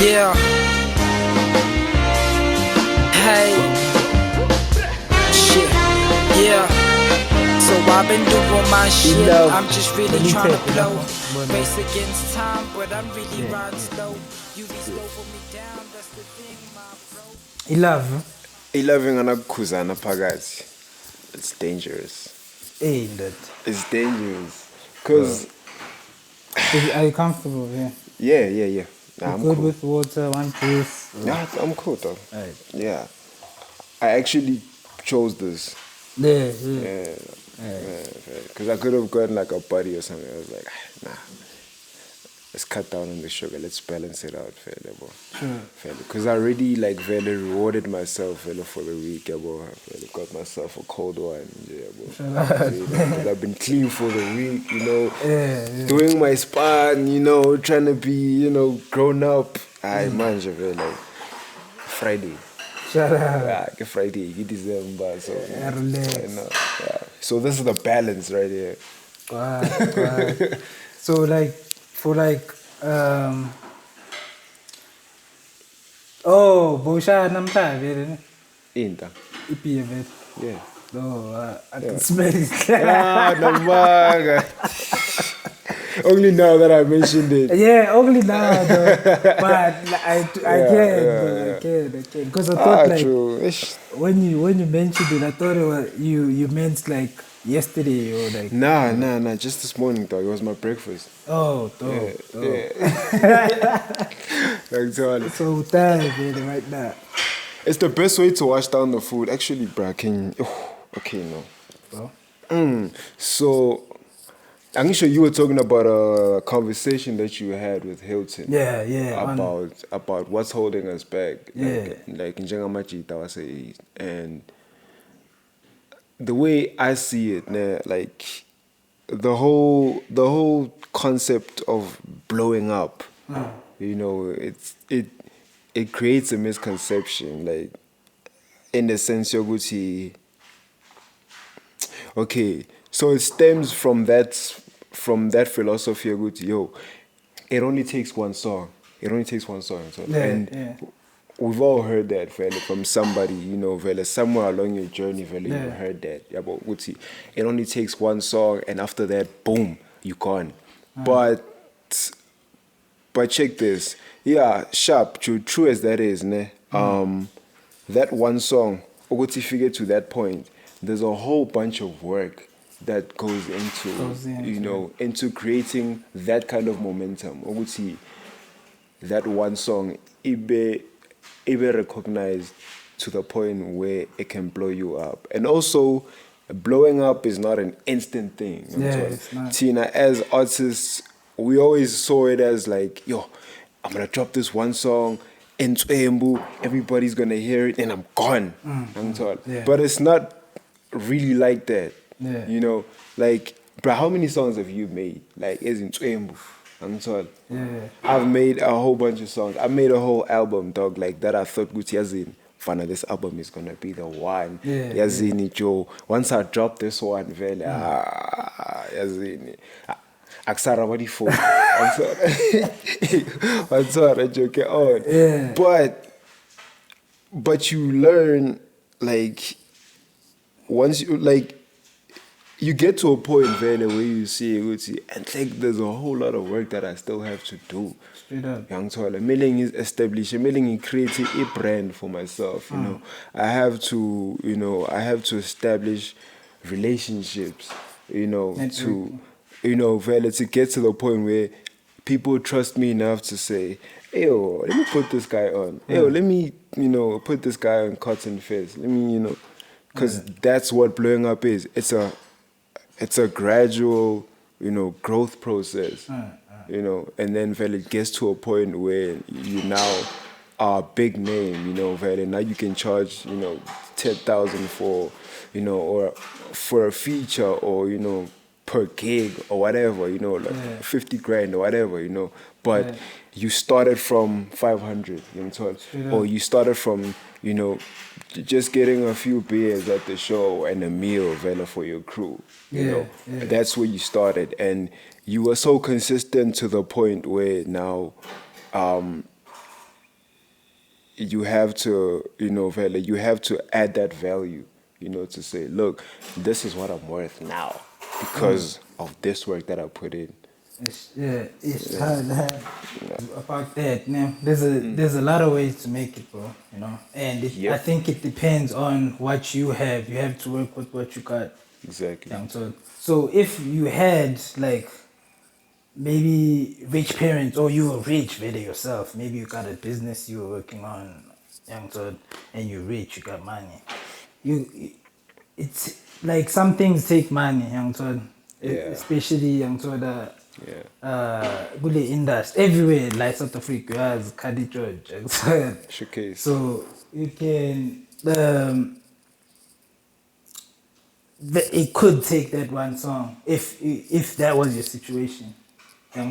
Yeah. Hey. Shit. Yeah. So I've been doing my shit. I'm just really trying to blow. Race against time, but I'm really riding slow. You be slow for me down, that's the thing, my bro. 11 nganakukhuzana phakathi. It's dangerous. That. It's dangerous. Cause Are you comfortable? Yeah. Yeah. Nah, I'm good cool. with water, one juice. Nah, I'm cool though. Right. Yeah. I actually chose this. Yeah. Because I could have gotten like a buddy or something. I was like, nah. Let's cut down on the sugar. Let's balance it out, fairly, bro. Sure. Because I already like fairly rewarded myself, for the week, bro. I fairly got myself a cold one, bro. Because I've been clean for the week, doing my spa, and, trying to be, grown up. I manage like Friday. Shut up. Yeah, Friday, you December, so Relax. yeah. So this is the balance right here. Wow. So Bosha namhla vele Inta. ipiye vele. Yeah. No, I can smell it. Namaga. Only now that I mentioned it. Yeah, only now though. But I can. Because I thought true. when you mentioned it, I thought you meant like yesterday or like. Nah. Just this morning, dog. It was my breakfast. Oh, Yeah. Like, so tired, man, right now. it's the best way to wash down the food. Actually, bruh, okay, no. Oh. So, I'm sure you were talking about a conversation that you had with Hilton. Yeah. About what's holding us back. Yeah. Like in Jangamachita, I say, and the way I see it, like the whole concept of blowing up, it creates a misconception, like in the sense you're going to. Okay, so it stems from that philosophy of it only takes one song. So, we've all heard that from somebody, somewhere along your journey, you heard that. Yeah, but it only takes one song, and after that, boom, you're gone. But check this. Yeah, sharp, true as that is, that one song, Ogoti figure to that point, there's a whole bunch of work that goes into, into creating that kind of momentum. Ogoti, that one song, it be recognized to the point where it can blow you up. And also, blowing up is not an instant thing. It's not. Tina, as artists, we always saw it as like, I'm going to drop this one song, in Twembu, everybody's going to hear it, and I'm gone. But it's not really like that. Yeah. Like, bro, how many songs have you made? Like, as in Twembu? Yeah. I've made a whole bunch of songs. I made a whole album, dog, like that. I thought, Yazin, Fana, this album is gonna be the one. Yazini Joe. Once I drop this one, Vele, Yazini. Aksara what for? I'm sorry, joke on. Yeah. But you learn, like, once you get to a point, Vele, where you see, and like there's a whole lot of work that I still have to do. Straight up. Young Toilet. Milling is established, milling is creating a brand for myself, I have to establish relationships, Vele, to get to the point where people trust me enough to say, let me put this guy on. Let me, put this guy on Cotton Fizz. Let me, because that's what blowing up is. It's a gradual, growth process, and then it gets to a point where you now are a big name, now you can charge, 10,000 for, or for a feature or, per gig or whatever, like 50 grand or whatever, but you started from 500, or you started from, just getting a few beers at the show and a meal for your crew, that's where you started, and you were so consistent to the point where now you have to, you have to add that value, to say, look, this is what I'm worth now because of this work that I put in. It's hard about that. There's a lot of ways to make it, bro. And I think it depends on what you have. You have to work with what you got. Exactly. So if you had like maybe rich parents, or you were rich really yourself, maybe you got a business you were working on, and you're rich, you got money. It's like some things take money, especially kule industry everywhere, like South Africa has Cardi George. Showcase. So you can it could take that one song if that was your situation.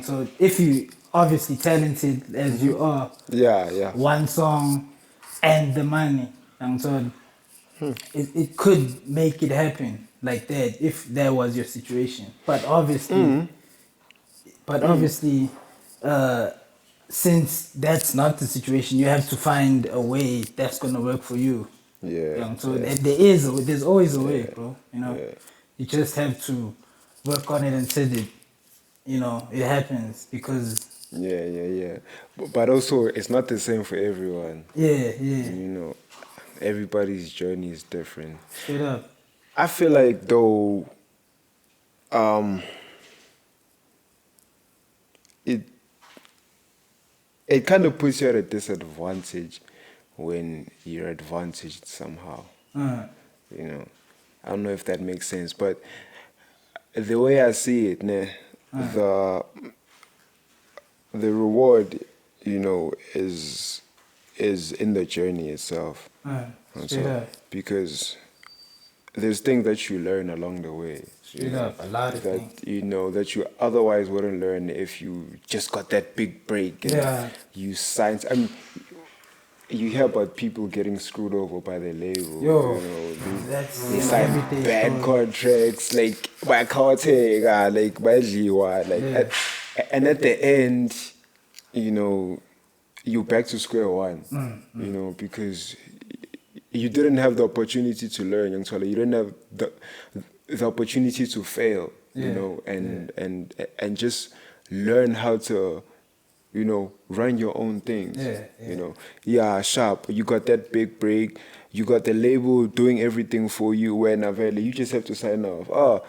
So if you obviously talented as you are, one song and the money, so it could make it happen like that if that was your situation. But obviously, since that's not the situation, you have to find a way that's gonna work for you. There's always a way, bro. You just have to work on it until it happens, because but also it's not the same for everyone. Everybody's journey is different. Straight up. I feel like though it kind of puts you at a disadvantage when you're advantaged somehow. I don't know if that makes sense, but the way I see it, the reward, is in the journey itself. Because there's things that you learn along the way. A lot of things. That you otherwise wouldn't learn if you just got that big break and you signed. I mean, you hear about people getting screwed over by the label. They sign bad contracts, like by Kautega, like by Liwa, like, and at the end, you're back to square one. Because you didn't have the opportunity to learn, young Twala. You didn't have the opportunity to fail, and just learn how to, run your own things. Sharp. You got that big break. You got the label doing everything for you. When you just have to sign off.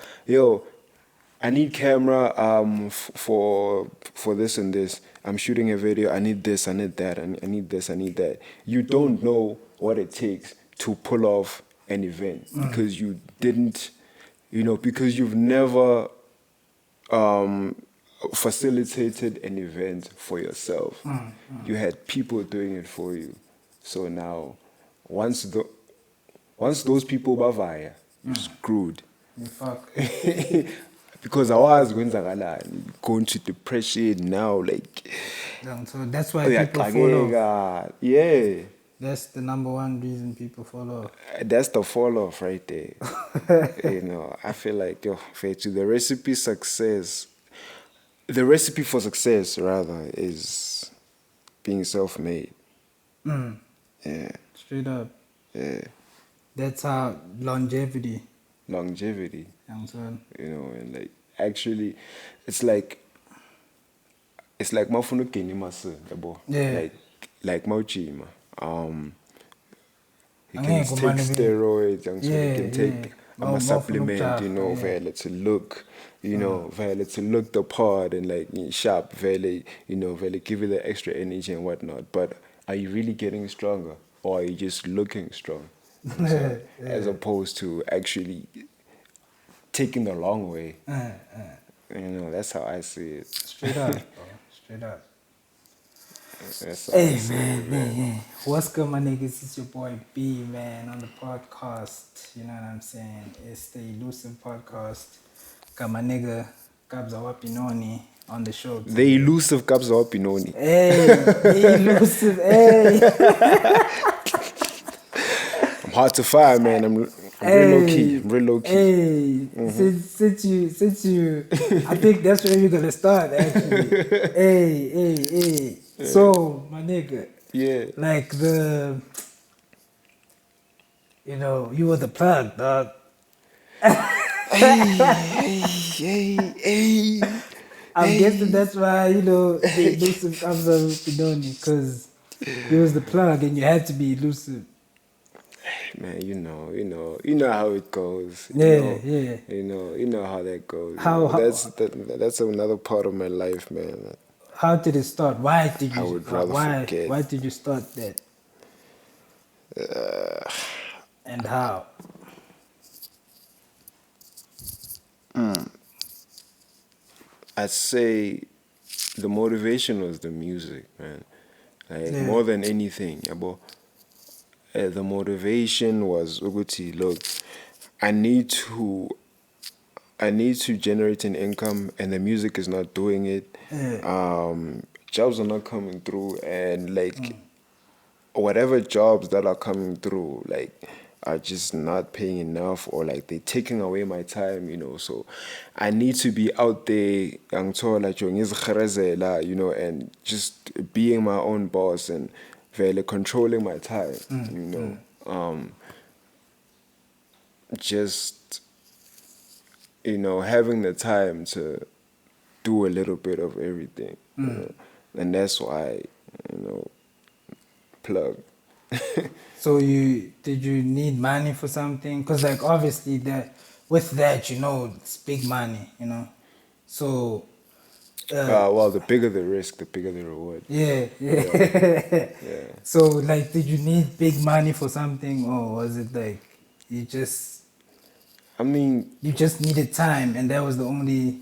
I need camera for this and this. I'm shooting a video. I need this. I need that. I need this. I need that. You don't know what it takes to pull off an event because you didn't, because you've never facilitated an event for yourself. You had people doing it for you. So now, once those people bavaya, you're screwed. Fuck. Because I was going to depression now, like. So that's why people fall off. Yeah. That's the number one reason people fall off. That's the fall off right there. I feel like the recipe for success rather is being self-made. Yeah. Straight up. Yeah. That's how longevity. And like actually it's like mafuna ukugena imasa, yabo. Like mawujima. You can take steroids, and so you can take a supplement, vele to look, vele to look the part and like sharp, vele, vele give you the extra energy and whatnot. But are you really getting stronger, or are you just looking strong? So, as opposed to actually taking the long way. That's how I see it. Straight up, bro. Straight up. Hey, man. What's good, my niggas? It's your boy B, man, on the podcast. You know what I'm saying? It's the Elusive podcast. Got my nigga Kabzawabenoni on the show. The Elusive Kabzawabenoni. Hey, the Elusive, hey. I'm hard to find, man. I'm real low key. Hey, since you, I think that's where we're gonna start. Actually, hey. So my nigga, Yeah. Like you were the plug, dog. Hey. I'm guessing that's why, the elusive Kabzawabenoni, because he was the plug and you had to be elusive. Man, you know how it goes. Yeah. You know how that goes. How That's another part of my life, man. how did it start? Why did I you would rather why forget. why did you start that? And how? I'd say the motivation was the music, man. Like Yeah. more than anything, yabo. The motivation was ukuthi, look, I need to generate an income, and the music is not doing it. Yeah. Jobs are not coming through, and like whatever jobs that are coming through, like are just not paying enough, or like they're taking away my time, So I need to be out there, and just being my own boss and really controlling my time, Just having the time to do a little bit of everything, and that's why, plug. So did you need money for something? Because like obviously with that, it's big money, So Well, the bigger the risk, the bigger the reward. yeah. Yeah. So like did you need big money for something, or was it like you just I mean, needed time and that was the only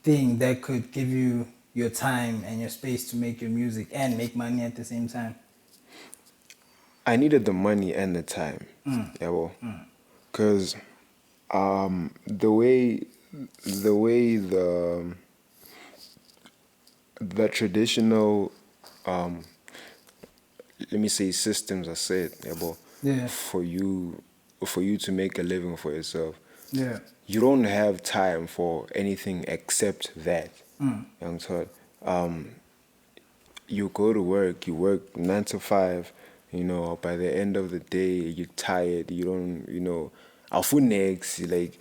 thing that could give you your time and your space to make your music and make money at the same time? I needed the money and the time. Yeah, well, because the way the traditional let me say systems are set, yeah, but Yeah. for you to make a living for yourself, Yeah. you don't have time for anything except that. Young Todd. You go to work, you work 9 to 5, by the end of the day, you're tired, you don't, alpha next, like,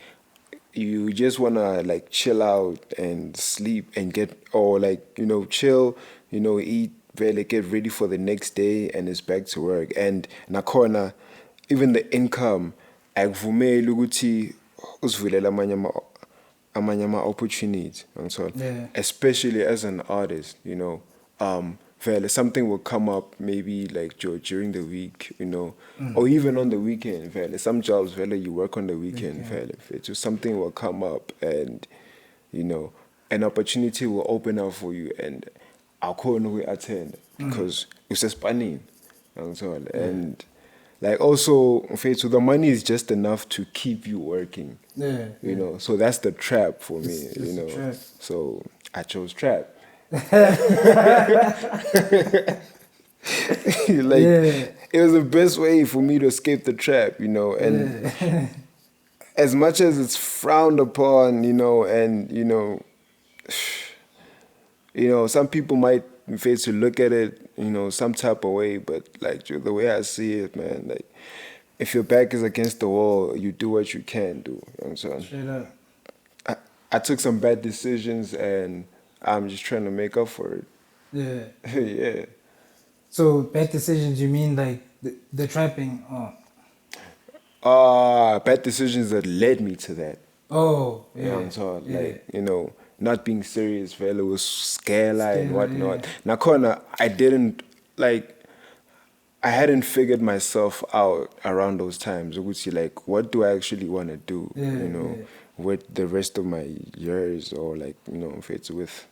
you just want to, like, chill out and sleep and or, like, chill, eat, really get ready for the next day, and it's back to work. And nakhona, even the income, akuvumeli ukuthi usivulela amanye ama-opportunities, Yeah. especially as an artist, vele something will come up maybe like during the week, or even on the weekend, vele. Some jobs, vele, you work on the weekend, vele. Just something will come up, and, an opportunity will open up for you, and I'll attend because it's just spanning, and like also, so the money is just enough to keep you working. Yeah. So that's the trap for me, It's a trap. So I chose trap. It was the best way for me to escape the trap, and as much as it's frowned upon, and some people might face to look at it, some type of way, but like the way I see it, man, like if your back is against the wall, you do what you can do. You know what I'm saying? Straight up. I took some bad decisions, and I'm just trying to make up for it. Yeah. Yeah. So bad decisions, you mean like the trapping? Oh. Bad decisions that led me to that. Oh, yeah. You know what I'm saying? Yeah. Like, not being serious, fella, was scalar and whatnot. Yeah. Now, I hadn't figured myself out around those times. Like, what do I actually want to do? With the rest of my years, or like, if it's with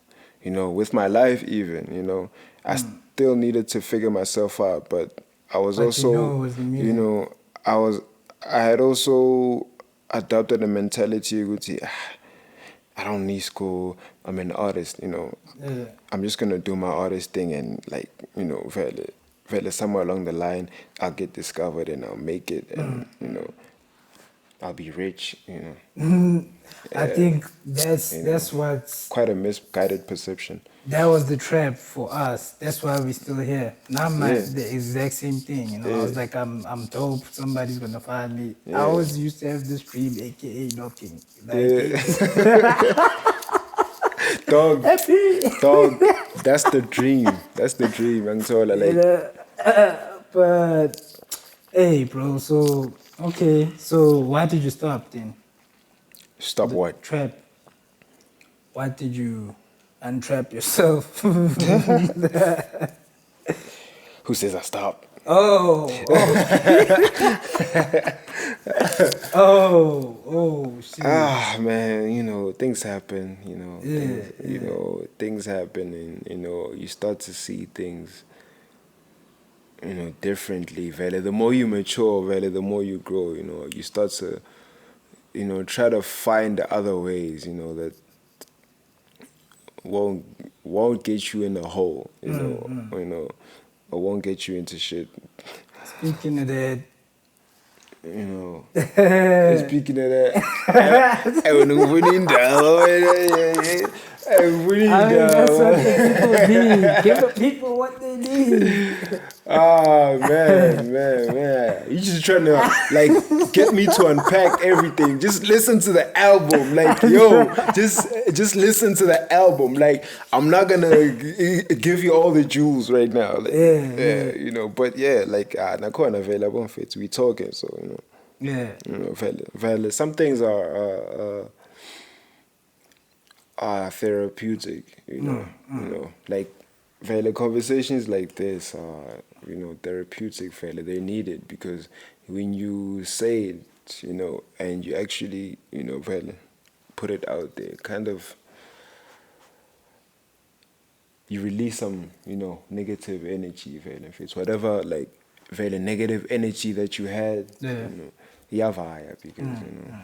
my life even, I still needed to figure myself out, but I was also, it was the music. I had also adopted a mentality, I don't need school, I'm an artist, Yeah. I'm just going to do my artist thing, and like, somewhere along the line, I'll get discovered and I'll make it, and, I'll be rich, you know. I think that's what's quite a misguided perception. that was the trap for us. That's why we're still here. Now I'm the exact same thing. You know, I was like, I'm dope. Somebody's gonna find me. I always used to have this dream, aka knocking. Dog, that's the dream. That's the dream. I'm sorry, like. But hey, bro. So okay. So why did you stop then? Stop what? Trap. Why did you untrap yourself? Who says I stopped? Oh. Shit. Man, you know, things happen, you know. You know, things happen and, you know, you start to see things, you know, differently, Vele. The more you mature, Vele, the more you grow, you know, you start to, you know, try to find other ways, you know, that won't get you in a hole, you know, or won't get you into shit. Speaking of that, you know, speaking of that, I'm winning down. That's what the people need. Give the people what they need. Man. You just trying to like get me to unpack everything. Just listen to the album. Like, yo, just listen to the album. Like, I'm not gonna give you all the jewels right now. Like, you know, but yeah, like Nakona available on Fit. We talking, so you know. Yeah. You know, valid. Some things are therapeutic, you know, like valid conversations like this are, you know, therapeutic, valid. They're needed because when you say it, you know, and you actually, you know, valid, put it out there, kind of, you release some, you know, negative energy, valid. If it's whatever, like, valid negative energy that you had, you know, yavaya, because, you know,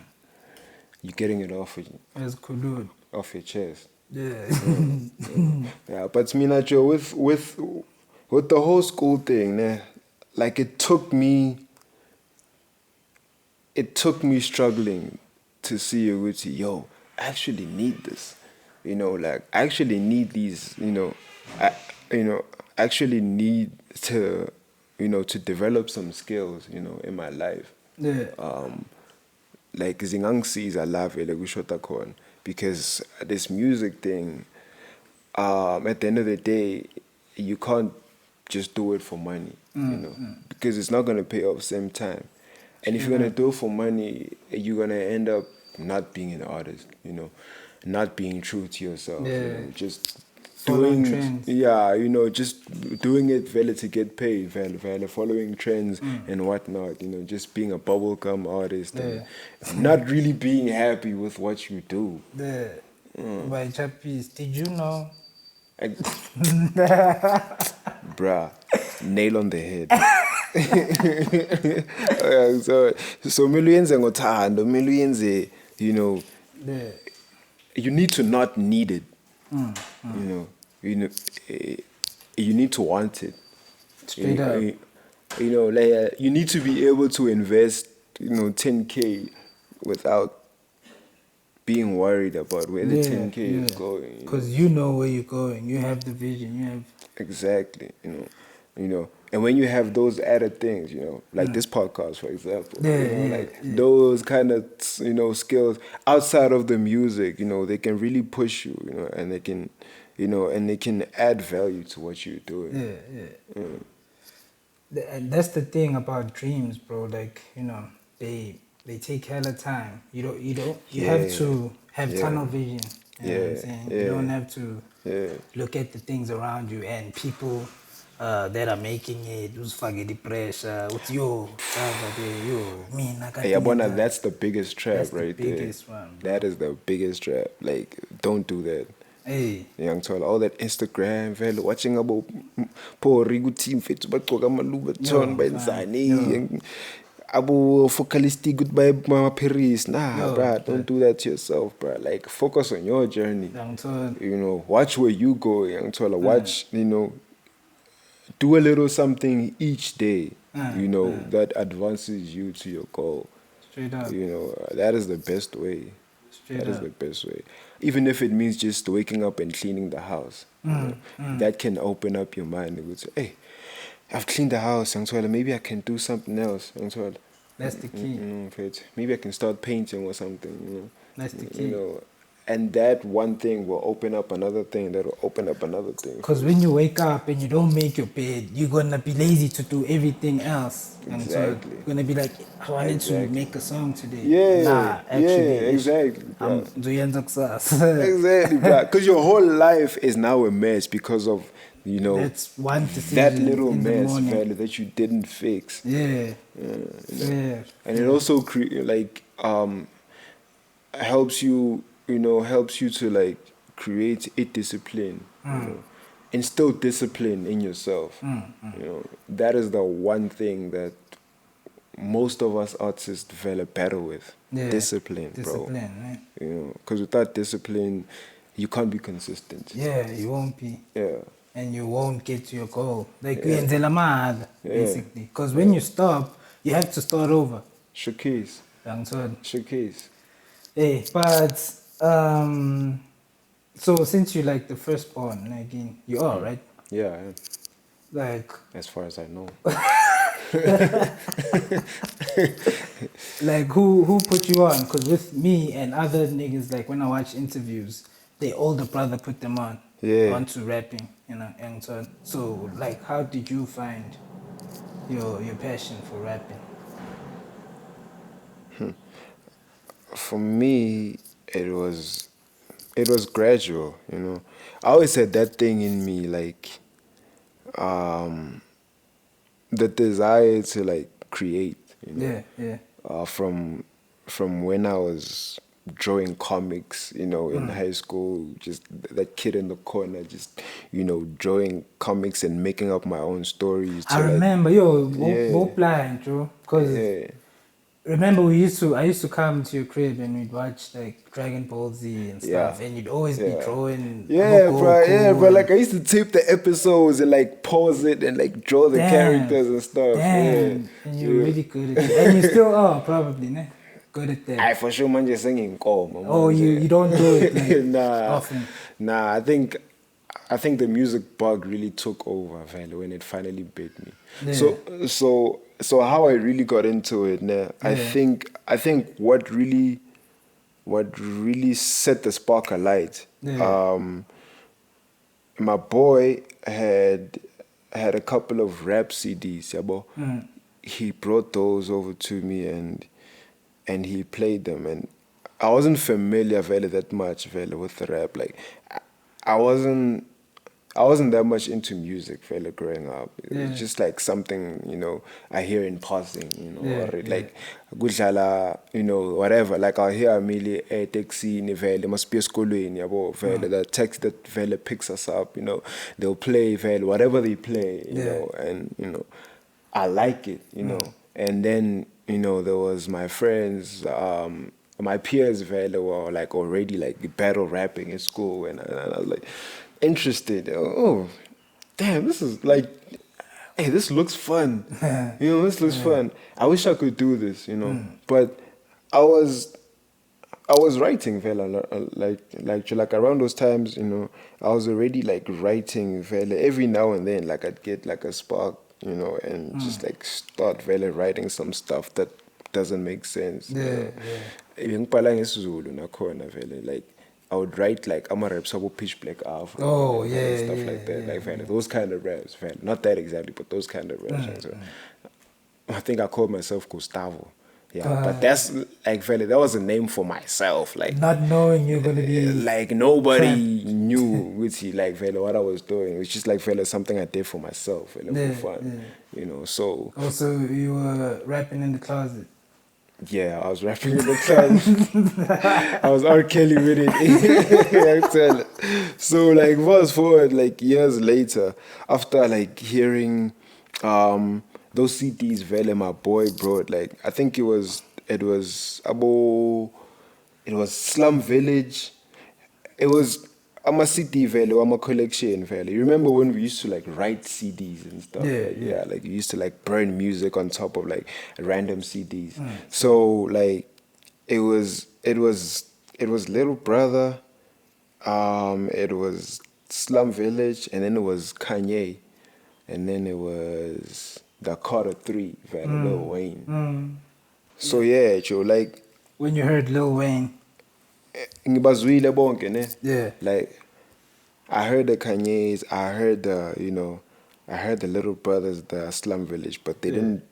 you're getting it off of you. That's good. Off your chest. Yeah. Yeah, but me not sure with the whole school thing, nah, like it took me struggling to see Uguti, yo, I actually need this. You know, like I actually need these, you know, actually need to, you know, to develop some skills, you know, in my life. Yeah. Like zingangisiza la vele kushota khona because this music thing at the end of the day you can't just do it for money, you know, because it's not going to pay off same time. And if you're going to do it for money, you're going to end up not being an artist, you know, not being true to yourself, you know, just following trends. Yeah, you know, just doing it valid to get paid, valid following trends and whatnot, you know, just being a bubblegum artist and not really being happy with what you do. By Chappies, did you know? Bruh, nail on the head. So millions and you know, you need to not need it. You know, you need to want it. Straight up. You know, like you need to be able to invest, you know, 10K without being worried about where the 10K is going. Because you know where you're going. You have the vision. You have exactly. You know, and when you have those added things, you know, like this podcast, for example, those kind of, you know, skills outside of the music, you know, they can really push you, you know, and they can, you know, and they can add value to what you're doing. And that's the thing about dreams, bro. Like, you know, they take hella time. You have to have tunnel vision. You know what I'm saying? You don't have to look at the things around you and people that are making it, who's fucking the pressure, with you, me, that's the biggest trap. That's right there. Biggest one, bro. That is the biggest trap. Like, don't do that. Hey, young tola all that Instagram vele watching about poor rigu team fit bagcoka amaluba ton benzani abo focalistic goodbye mama Paris. Bruh, don't do that to yourself, bruh. Like, focus on your journey. You know, watch where you go, young tola. Watch, you know, do a little something each day, you know, that advances you to your goal. Straight up. You know, that is the best way. Straight That is up. the best way. Even if it means just waking up and cleaning the house. You know, that can open up your mind. It would say, hey, I've cleaned the house, maybe I can do something else. That's the key. Maybe I can start painting or something, you know. That's the key. You know, and that one thing will open up another thing that will open up another thing. Because when you wake up and you don't make your bed, you're gonna be lazy to do everything else. And so Exactly. you're gonna be like, I wanted to make a song today. Yeah, Nah, actually, exactly. I'm Bro. doing success. Exactly, because your whole life is now a mess because of, you know, That's one decision that little in the mess morning. value that you didn't fix. Yeah. You know. Yeah. And it also helps you, you know, helps you to like create a discipline, you know, instill discipline in yourself. You know, that is the one thing that most of us artists develop better with. Yeah. Discipline, bro. Discipline, right? You know, because without discipline, you can't be consistent. Yeah, you won't be. Yeah. And you won't get to your goal. Like, basically. Yeah. Because when you stop, you have to start over. Showcase. Young Showcase. Hey, but so since you're like the firstborn, again, you are, right? Yeah, I am. Like, As far as I know. like who put you on? Because with me and other niggas, like when I watch interviews, the older brother put them on. Yeah. Onto rapping, you know, and so like, how did you find your passion for rapping? For me, it was gradual, you know. I always had that thing in me, like the desire to like create, you know. From when I was drawing comics, you know, in high school, just that kid in the corner, just, you know, drawing comics and making up my own stories. I remember, both blind, bro, because remember I used to come to your crib and we'd watch like Dragon Ball Z and stuff, and you'd always be drawing. Bro. Like I used to tape the episodes and like pause it and like draw the characters and stuff. Damn, and you're really good at it, and you still are probably, ne? Good at that. I for sure man just singing call. Oh, you don't do it like nah, often. Nah, I think the music bug really took over, Vale, when it finally bit me. Yeah. So how I really got into it, I think what really set the spark alight. My boy had a couple of rap CDs, yabo. He brought those over to me and he played them, and I wasn't familiar that much with the rap. Like I wasn't that much into music growing up. It was just like something, you know, I hear in passing, you know, or like kudlala, you know, whatever. Like I'll hear Amelie a taxi ni vele must be eskolweni yabo vele, the text that vele picks us up, you know. They'll play vele whatever they play, you know, and you know, I like it, you know. And then, you know, there was my friends, my peers vele were like already like battle rapping in school, and I was like interested. Oh, damn, this is like, hey, this looks fun. You know, this looks fun. I wish I could do this, you know. But I was writing, fella, like around those times, you know, I was already like writing, fella. Every now and then, like I'd get like a spark, you know, and just like start, fella, writing some stuff that doesn't make sense. Like I would write like I'm a rap about Pitch Black Afro, stuff like that, like those kind of raps, not that exactly, but those kind of raps. So, I think I called myself Gustavo. But that's like that was a name for myself, like not knowing you're gonna be like nobody knew like what I was doing. It was just like something I did for myself, for fun, you know. So also you were rapping in the closet. Yeah, I was rapping in the closet. I was R. Kelly with it. So like fast forward like years later, after like hearing those CDs Vele my boy brought, like I think it was Slum Village. It was I'm a CD value, I'm a collection value. You remember when we used to like write CDs and stuff? Like you used to like burn music on top of like random CDs. So like it was Little Brother, it was Slum Village, and then it was Kanye, and then it was the Carter 3, Lil Wayne. So yeah, Joe, like when you heard Lil Wayne. ngibazwile bonke ne. Yeah. Like I heard the Kanye's, I heard the, I heard the Little Brothers, the Slum Village, but they didn't,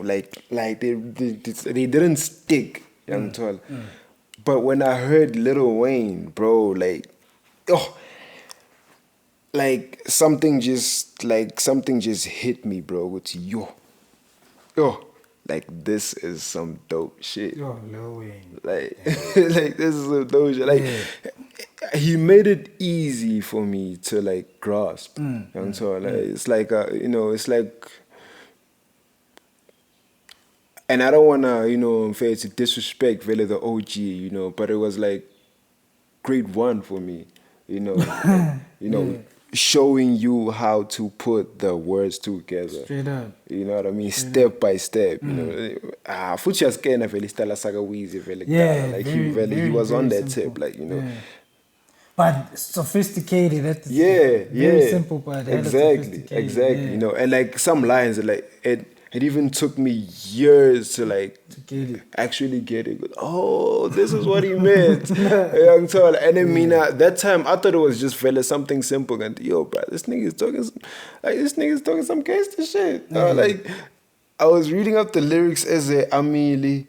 like they didn't stick, young tall. But when I heard Lil Wayne, bro, like, like something just hit me, bro. It's like this is some dope shit. Yo, Lil Wayne. Like, like this is some dope shit. Like, he made it easy for me to like grasp. So like, it's like it's like, and I don't wanna fair to disrespect really the OG, but it was like grade 1 for me, showing you how to put the words together. Straight up. You know what I mean? Step by step. Futhi yasikena vele istala saka Weezy vele. Like he was on that simple. tip, like But sophisticated. That's very simple, but exactly. Yeah. And like some lines, like it even took me years to like get it. Actually get it. Oh, this is what he meant. And then that time I thought it was just something simple. And bro, this nigga is talking some gangster shit. Like I was reading up the lyrics as a Amelie.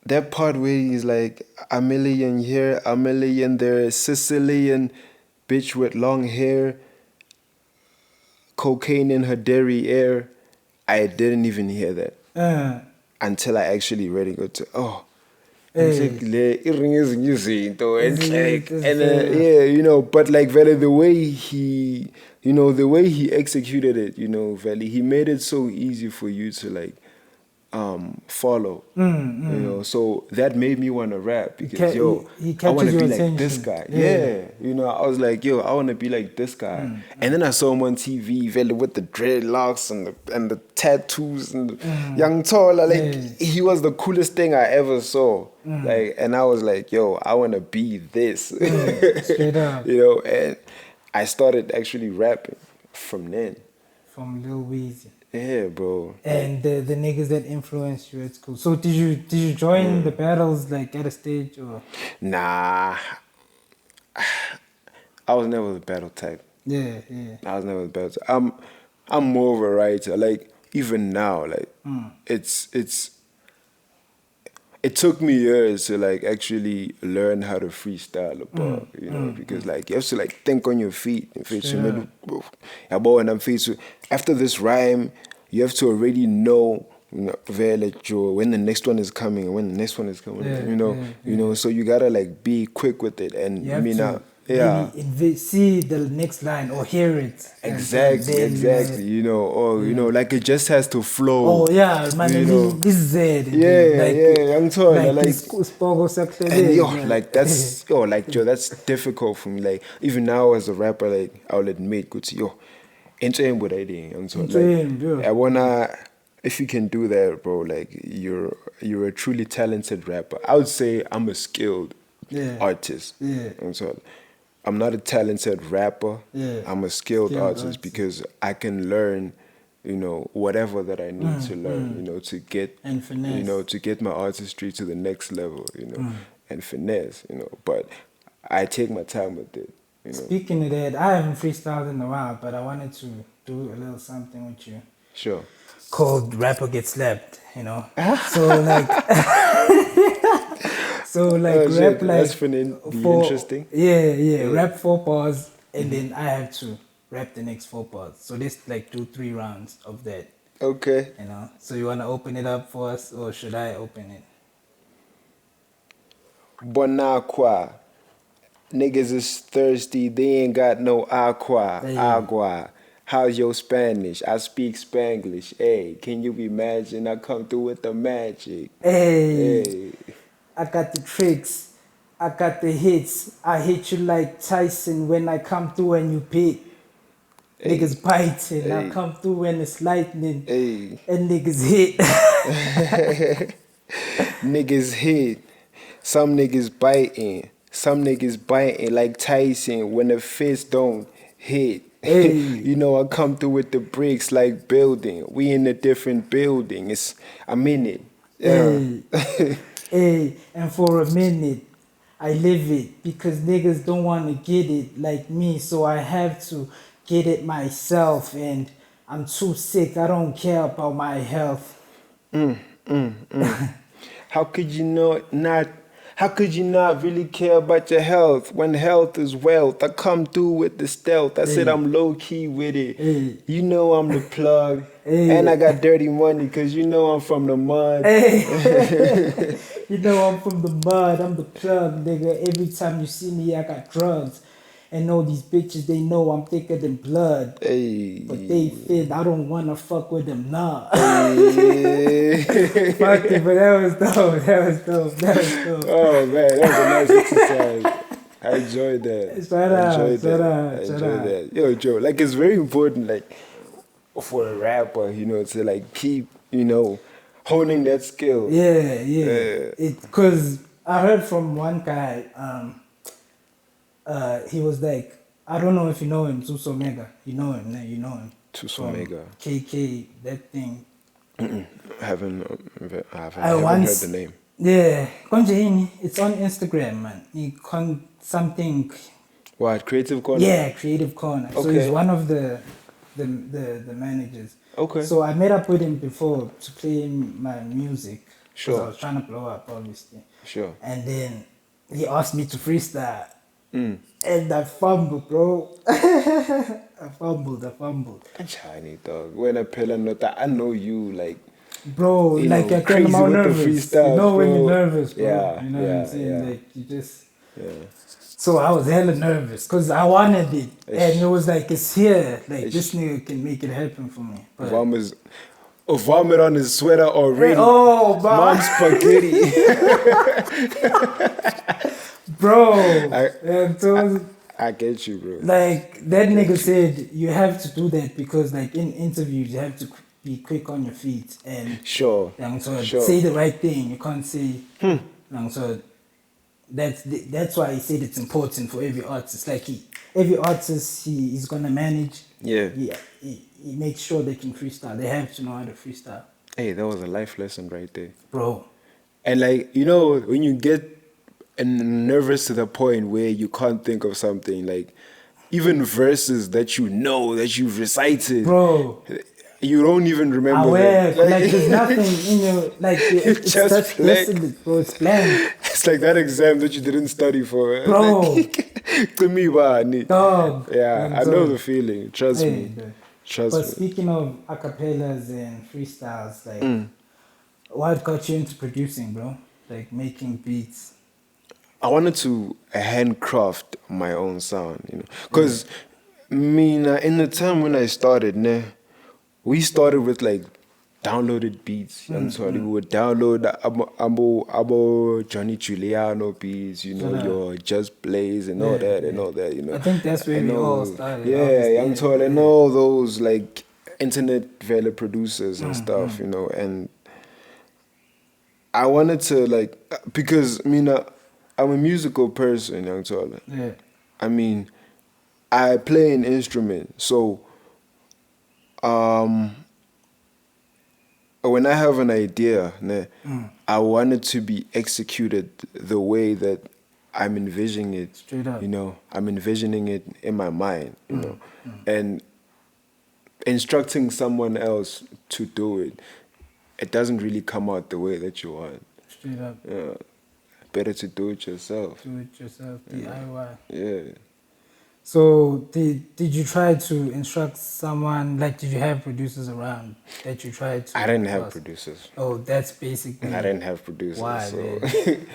That part where he's like, a million here, a million there, Sicilian bitch with long hair, cocaine in her derriere. I didn't even hear that until I actually read it. But like Valley, the way he executed it, Valley, he made it so easy for you to like follow. So that made me want to rap because I want to be like this guy. I was like, I want to be like this guy. And then I saw him on TV, with the dreadlocks and the tattoos and the young tall. Like he was the coolest thing I ever saw. Like, and I was like, I want to be this. Straight up. And I started actually rapping from then. From Lil Weezy. Yeah, bro. And the niggas that influenced you at school. So did you join the battles like at a stage or? Nah, I was never the battle type. Yeah. I was never the battle type. I'm more of a writer. Like even now, like it took me years to like actually learn how to freestyle a bar, because like you have to like think on your feet. After this rhyme, you have to already know when the next one is coming and when the next one is coming. So you gotta like be quick with it. And I mean see the next line or hear it. Exactly. Like it just has to flow. Oh yeah, man, this is it. I'm telling that's difficult for me. Like even now as a rapper, like I'll admit, I wanna, if you can do that, bro, like you're a truly talented rapper. I would say I'm a skilled artist. I'm not a talented rapper. I'm a skilled artist because I can learn, whatever that I need to learn, to get and finesse. To get my artistry to the next level, and finesse, But I take my time with it. Speaking of that, I haven't freestyled in a while, but I wanted to do a little something with you. Sure. Called Rapper Get Slapped, So like rap like that's interesting. Rap 4 bars and then I have to rap the next 4 bars. So there's like 2-3 rounds of that. Okay. So you wanna open it up for us or should I open it? Bonaqua. Niggas is thirsty, they ain't got no agua. How's your Spanish? I speak Spanglish. Hey, can you imagine? I come through with the magic. Hey. I got the tricks. I got the hits. I hit you like Tyson when I come through and you beat. Hey. Niggas biting. Hey. I come through when it's lightning. Hey. And niggas hit. Niggas hit. Some niggas biting. Some niggas biting like Tyson when the fist don't hit. Hey. You know, I come through with the bricks like building. We in a different building. I'm in it. Yeah. Hey. Hey. And for a minute, I live it because niggas don't want to get it like me. So I have to get it myself. And I'm too sick. I don't care about my health. How could you how could you not really care about your health when health is wealth? I come through with the stealth. I said I'm low key with it. Hey. You know I'm the plug. Hey. And I got dirty money because you know I'm from the mud. Hey. You know I'm from the mud. I'm the plug, nigga. Every time you see me, I got drugs. And all these bitches, they know I'm thicker than blood. Hey. But they fit, I don't wanna fuck with them, nah. Hey. Fuck it, but that was dope. Oh man, that was a nice exercise. I enjoyed that. Shout out. Yo, Joe, like it's very important, like for a rapper, you know, to like keep, you know, honing that skill. Yeah. Cause I heard from one guy, he was like, I don't know if you know him, Tus Omega. You know him. Tus Omega. KK, that thing. I haven't heard the name. Yeah, Konjehini, it's on Instagram, man. Something. What, Creative Corner? Yeah, Creative Corner. Okay. So he's one of the managers. Okay. So I met up with him before to play my music. Sure. I was trying to blow up, obviously. Sure. And then he asked me to freestyle. And I fumbled, bro. I fumbled. Chinese dog. When I play a note, I know you like. Bro, you like know, I kind of nervous. You know bro. when you're nervous, bro. Yeah, you know what I'm saying? Like you just. Yeah. So I was hella nervous because I wanted it, and it was like it's here. Like this nigga can make it happen for me. But vomit on his sweater already. Oh, Mom's spaghetti. Bro, I get you, bro. Like that nigga said, you have to do that because, like in interviews, you have to be quick on your feet and sure. Say the right thing. You can't say. So that's why he said it's important for every artist. Like every artist he's gonna manage. Yeah. He makes sure they can freestyle. They have to know how to freestyle. Hey, that was a life lesson right there, bro. And like, you know, when you get nervous to the point where you can't think of something, like even verses that you know that you've recited, bro, you don't even remember. Like there's nothing in your like. It's just blank, bro. It's blank. It's like that exam that you didn't study for, bro. To me, dog. Yeah, I know the feeling. Trust me. Trust me. But speaking of acapellas and freestyles, like, what got you into producing, bro? Like making beats. I wanted to handcraft my own sound, you know, because in the time when I started, we started with like downloaded beats. We would download abo Johnny Giuliano beats, you know, your Just Blaze and all that, you know. I think that's where we all started. Yeah, and all those like internet value producers and stuff, you know, and I wanted to like, because I'm a musical person, young Tola. Yeah. I mean, I play an instrument, so when I have an idea, I want it to be executed the way that I'm envisioning it. Straight up. You know, I'm envisioning it in my mind, you know, and instructing someone else to do it, it doesn't really come out the way that you want. Straight up. Yeah. Better to do it yourself. DIY. Yeah. So did you try to instruct someone, like did you have producers around that you tried to? I didn't have producers. Oh, that's basically. I didn't have producers. Why, so. man?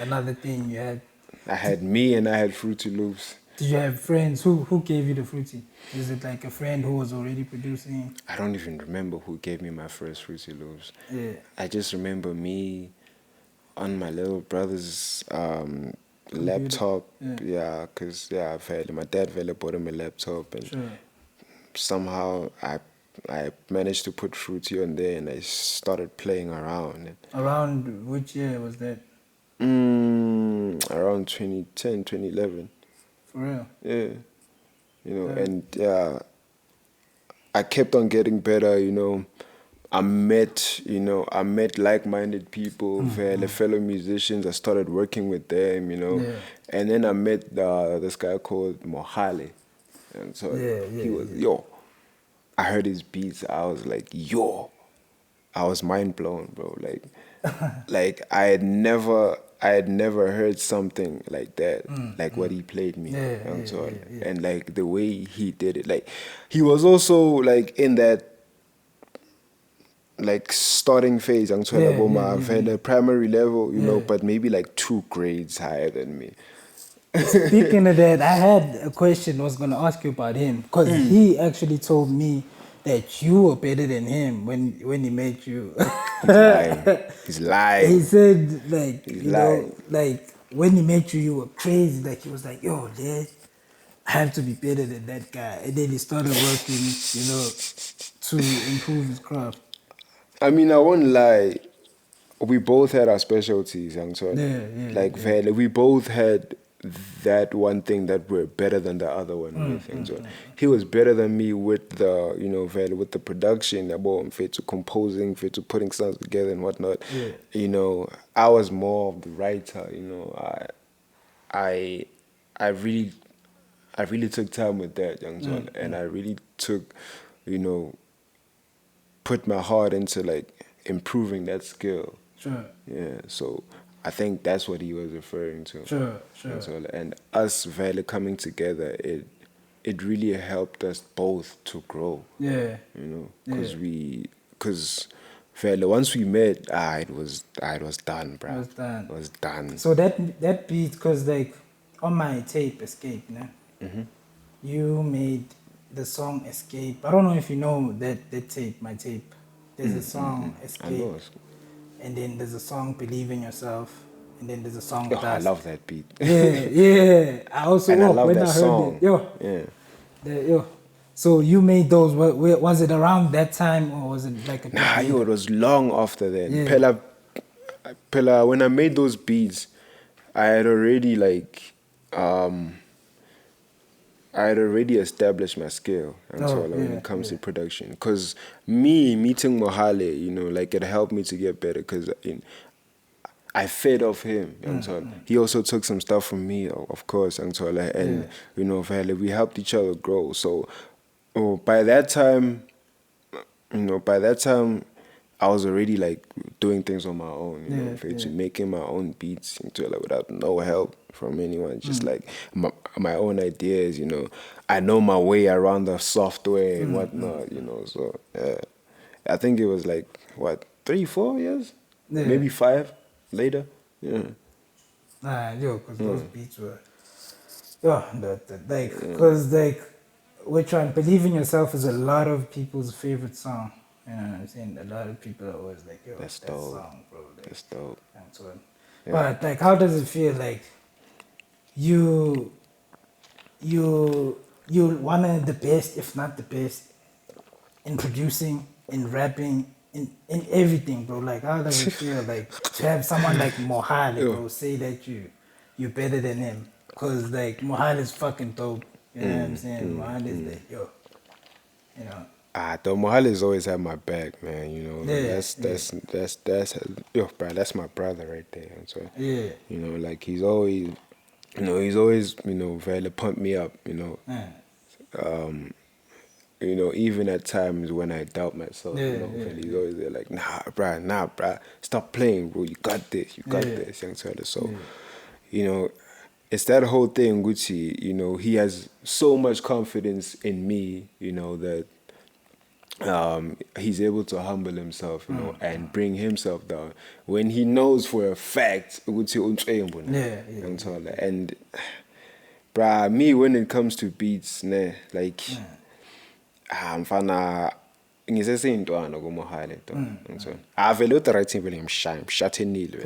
Another thing you had. I had me and I had Fruity Loops. Did you have friends? Who gave you the Fruity? Is it like a friend who was already producing? I don't even remember who gave me my first Fruity Loops. Yeah. I just remember me on my little brother's laptop. Yeah, because my dad bought him a laptop, and somehow I managed to put Fruity on there, and I started playing around. Around which year was that? Around 2010, 2011. For real? Yeah. And I kept on getting better, I met like-minded people, fellow musicians. I started working with them, and then I met this guy called Mohale, and so he was I heard his beats. I was like, I was mind blown, bro. Like I had never heard something like that, like what he played me. And like the way he did it, like he was also like in that like starting phase. I've had a primary level, but maybe like 2 grades higher than me. Speaking of that, I had a question I was going to ask you about him, because he actually told me that you were better than him when he met you. He's lying. He said, like, like when he met you, you were crazy. Like, he was like, yo, Dad, I have to be better than that guy. And then he started working, to improve his craft. I mean, I won't lie. We both had our specialties, we both had that one thing that we're better than the other one with. He was better than me with the, with the production, to composing, to putting songs together and whatnot. I was more of the writer. I really took time with that, and I really took, put my heart into like improving that skill. Sure. Yeah, so I think that's what he was referring to. Sure. And us coming together, it really helped us both to grow. Yeah. Because once we met, it was done, bro. It was done. So that beat, because like on my tape Escape, you made the song Escape. I don't know if you know that tape, my tape. There's a song Escape. I know. And then there's a song Believe in Yourself. And then there's a song Dust. I love that beat. Yeah. I also and I love that I song. Heard it. So you made those. Was it around that time, or was it like a? Nah, it was long after that. Yeah. Pella, when I made those beats, I had already established my skill when it comes to production. Because me meeting Mohale, it helped me to get better, because I fed off him. He also took some stuff from me, of course. And we helped each other grow. So by that time, I was already like doing things on my own, making my own beats without no help from anyone, just like my own ideas. I know my way around the software and whatnot. So I think it was like 3-4 years, maybe 5 later. Because those beats were because which one? Believe in Yourself is a lot of people's favorite song. You know what I'm saying? A lot of people are always like, yo, that's dope. Song, bro. That's dope. But like, how does it feel like you one of the best, if not the best, in producing, in rapping, in everything, bro? Like, how does it feel like to have someone like Mohale, bro, say that you're better than him? Cause like Mohale is fucking dope. You know what I'm saying? Mohale is like, though Mohale's always had my back, man. That's my brother right there. So he's always, very pump me up. Even at times when I doubt myself, he's always there like, nah, bruh, stop playing, bro. You got this, young fella. So, it's that whole thing, Gucci. He has so much confidence in me, that he's able to humble himself, and bring himself down when he knows for a fact, and me, when it comes to beats, I'm fana, ngiseseyintwana kumohale ngithola vele with the writing vele ngimshathenile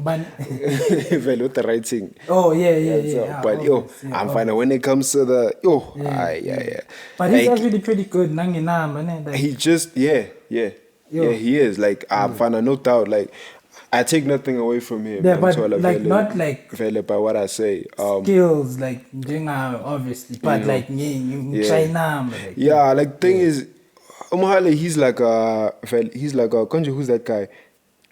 vele with the writing but I'm fine when it comes to the but he's actually pretty good nanginamba he just he is like I'm fine no doubt like I take nothing away from him. Yeah, but like not like by what I say. Skills like obviously, but like like thing is, Umuhale he's like a Konji, who's that guy?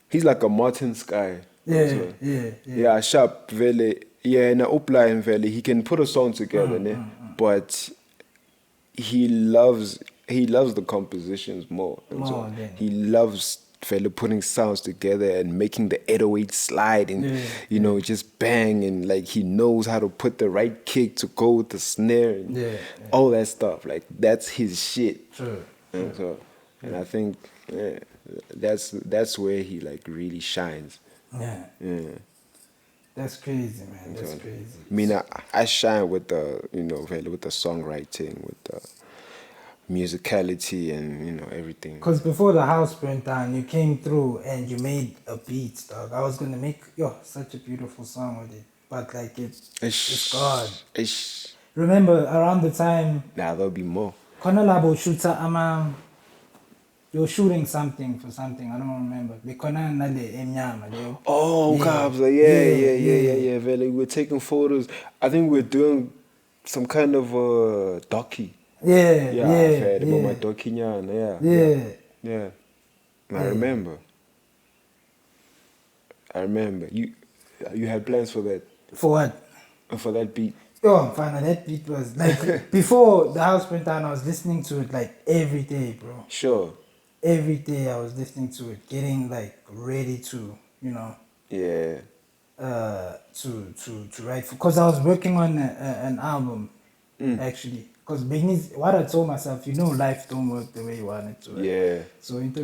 He's like a Martin's guy. Yeah, sharp vele. Yeah, in a upline vele, he can put a song together, but he loves the compositions more. He loves putting sounds together and making the 808 slide and just bang, and like he knows how to put the right kick to go with the snare and all that stuff. Like that's his shit. True. And I think that's where he like really shines. Yeah. That's crazy, man. That's crazy. I mean, I shine with the with the songwriting, with the musicality and everything. Because before the house burnt down, you came through and you made a beat, dog. I was gonna make such a beautiful song with it, but like it's gone. Remember around the time? Nah, there'll be more. Konalabo shooter you're shooting something for something. I don't remember. Oh, Kabza, yeah. We were taking photos. I think we're doing some kind of docu. Yeah. My docu, yeah. I remember. You had plans for that. For what? For that beat. Oh, fine. That beat was like before the house went down. I was listening to it like every day, bro. Sure. Every day I was listening to it, getting like ready to, Yeah. To write, because I was working on an album, actually. Because what I told myself, life don't work the way you want it to. Right? Yeah. So into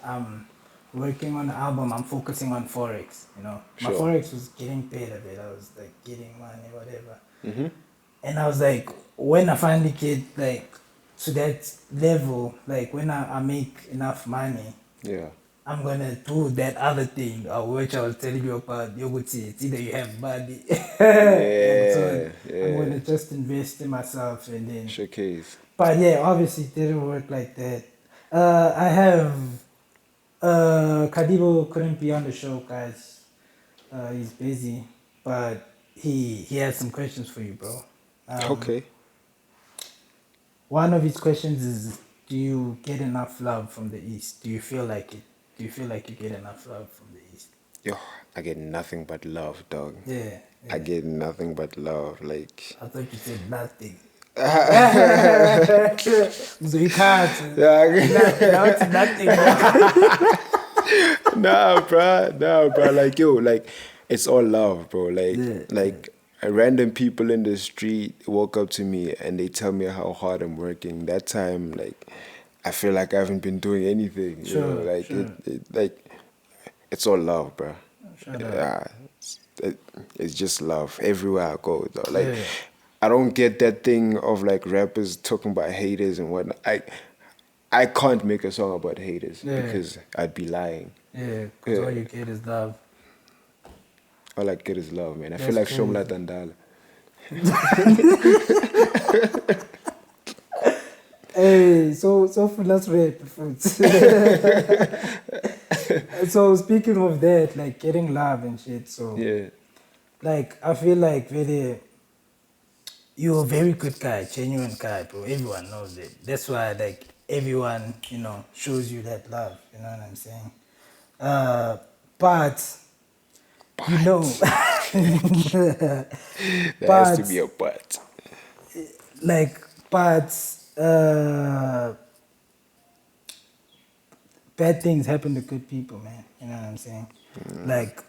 I'm working on an album. I'm focusing on forex. Sure. My forex was getting paid a bit. I was like getting money, whatever. Mm-hmm. And I was like, when I finally get like to that level, like when I make enough money, I'm gonna do that other thing, which I was telling you about. It's either you have money, I'm gonna just invest in myself and then showcase. But obviously it didn't work like that. I have Kadibo couldn't be on the show, guys. He's busy, but he has some questions for you, bro. Okay. One of his questions is, do you get enough love from the East? Do you feel like it? Do you feel like you get enough love from the East? Yo, I get nothing but love, dog. Yeah. I get nothing but love. Like, I thought you said nothing. So you can't. Nothing. Nah, bro. Like, like, it's all love, bro. Like, random people in the street walk up to me and they tell me how hard I'm working. That time, like, I feel like I haven't been doing anything. Sure. It's all love, bro. It's just love everywhere I go, though. Like, I don't get that thing of like rappers talking about haters and whatnot. I can't make a song about haters because I'd be lying. Yeah, because all you get is love. All I get is love, man. I feel like Shomla Dandala. Hey, so let's rap. So speaking of that, like getting love and shit, so like I feel like really you're a very good guy, genuine guy, bro. Everyone knows it. That's why like everyone, shows you that love, you know what I'm saying? But there has to be a but. Like, bad things happen to good people, man. You know what I'm saying? Like,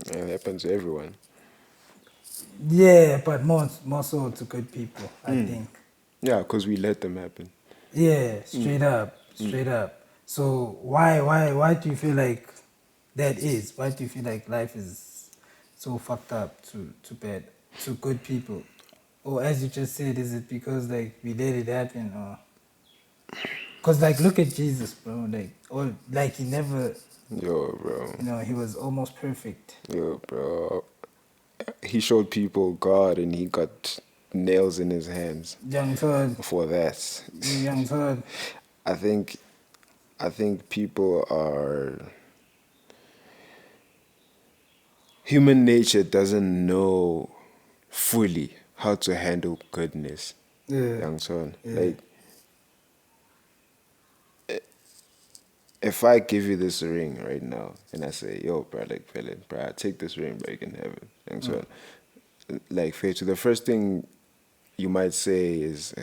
it happens to everyone. Yeah, but more so to good people, I think. Yeah, because we let them happen. Yeah, straight up. So why do you feel like that is? Why do you feel like life is so fucked up to bad to good people? Or as you just said, is it because like we let it happen, or? Cause like look at Jesus, bro. Like he never. Yo, bro. You know, he was almost perfect. Yo, bro. He showed people God, and he got nails in his hands. Young Todd. For that. Young Todd. I think people are. Human nature doesn't know fully how to handle goodness. Yeah. Young son. Yeah. Like, if I give you this ring right now and I say, yo, bro, like, bro, take this ring, bro, you can have it. Young son. Like, Faith, the first thing you might say is,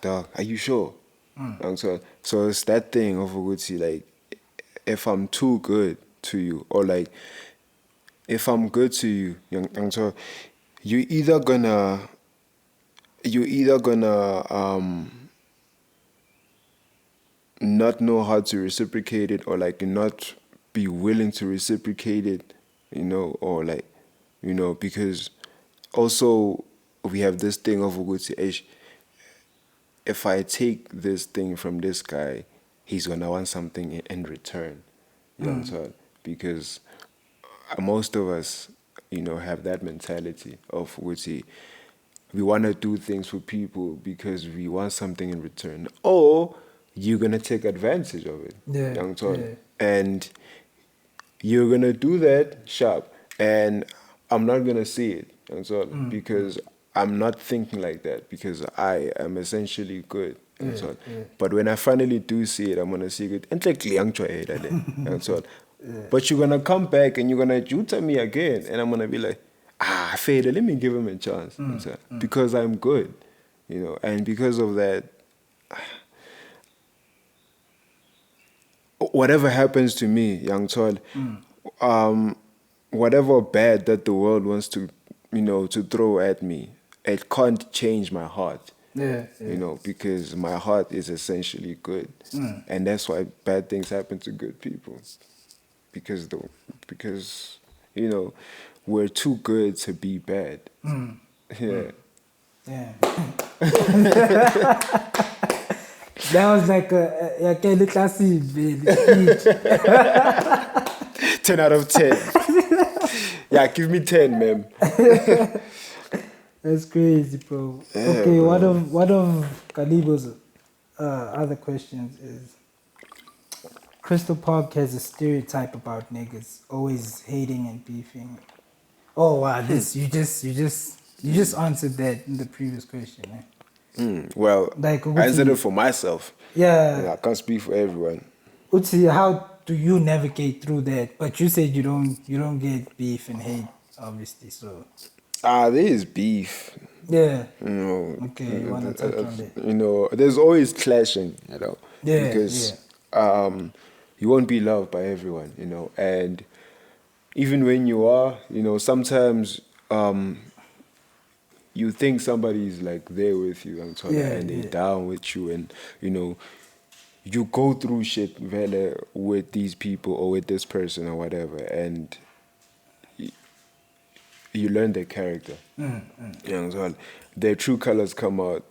dog, are you sure? Young son. So it's that thing of Uguti, like, if I'm too good to you, or like, if I'm good to you, young son, you're either gonna not know how to reciprocate it, or like not be willing to reciprocate it, you know, or like, you know, because also we have this thing of Uguti, if I take this thing from this guy, he's gonna want something in return, you know what I'm saying? Because most of us, you know, have that mentality of Uguti, we want to do things for people because we want something in return, or you're gonna take advantage of it, young Todd. Yeah. And you're gonna do that sharp, and I'm not gonna see it, young Todd, because I'm not thinking like that, because I am essentially good, young Todd. But when I finally do see it, I'm gonna see it. Young Todd. But you're gonna come back and you're gonna juta me again, and I'm gonna be like, Fade, let me give him a chance, because I'm good, you know, and because of that, whatever happens to me, young Todd, whatever bad that the world wants to, you know, to throw at me, it can't change my heart. Yeah. You know, because my heart is essentially good, and that's why bad things happen to good people, because you know, we're too good to be bad. Yeah. Yeah. That was like a classy speech. 10 out of 10. Yeah, give me 10, man. That's crazy, bro. Yeah, okay, bro. One of Kalibo's other questions is, Crystal Park has a stereotype about niggas always hating and beefing. Oh wow, this you just answered that in the previous question. Well, Like, I answered it for myself. Yeah. I can't speak for everyone. Utsi, how do you navigate through that? But you said you don't get beef and hate, obviously. So. There is beef. Yeah. You know. Okay, you wanna touch on that? You know, there's always clashing. You know. Yeah. Because you won't be loved by everyone. You know, and even when you are, you know, sometimes you think somebody's like there with you, and they're down with you, and you know, you go through shit with these people or with this person or whatever, and you learn their character. You know, so their true colors come out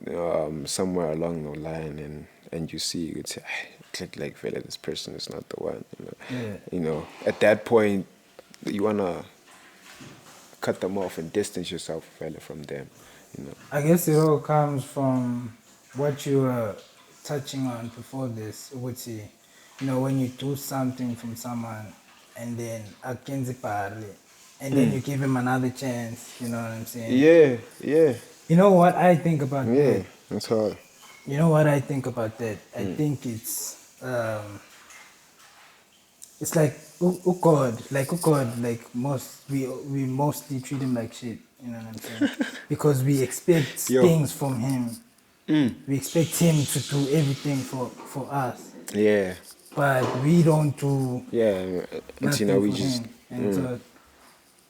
somewhere along the line, and you see, you say, click like fella, this person is not the one. You know, you know, at that point, you wanna cut them off and distance yourself from them. You know. I guess it all comes from what you were touching on before this, which is, you know, when you do something from someone and then and then you give him another chance, you know what I'm saying? Yeah, yeah. You know what I think about that? Yeah, that's hard. You know what I think about that? I think it's like God, we mostly treat him like shit, you know what I'm saying? Because we expect things from him. We expect him to do everything for us. Yeah. But we don't do nothing we for just him. And so,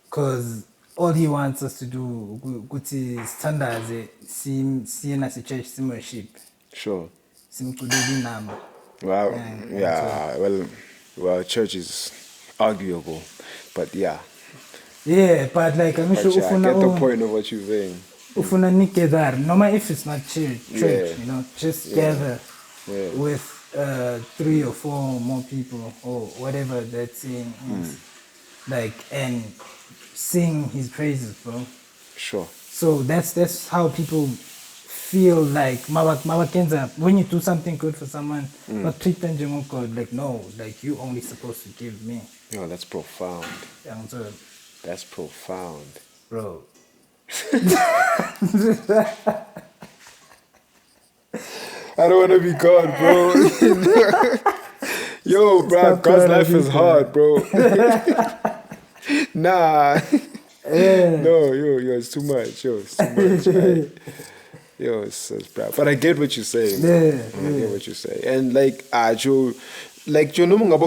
because all he wants us to do, Guti standards, see as a church membership. Sure. Simkuleli number. Well, well, church is arguable, but yeah. Yeah, but like I'm sure I get the point of what you're saying. Ufuna nikedar, no matter if it's not church, you know, just gather with 3 or 4 more people or whatever that saying is, like, and sing his praises, bro. Sure. So that's how people feel like Mawakenza, when you do something good for someone, but treat them God, like, no, like, you only supposed to give me. Yo, that's profound. Yeah, so, That's profound. bro. I don't want to be God, bro. Yo, bro, God's life is hard, bro. Nah. No, yo, it's too much. Yo, it's too much. Yo, it's bad. But I get what you're saying. I get what you're saying. And like, Joe, like, you know,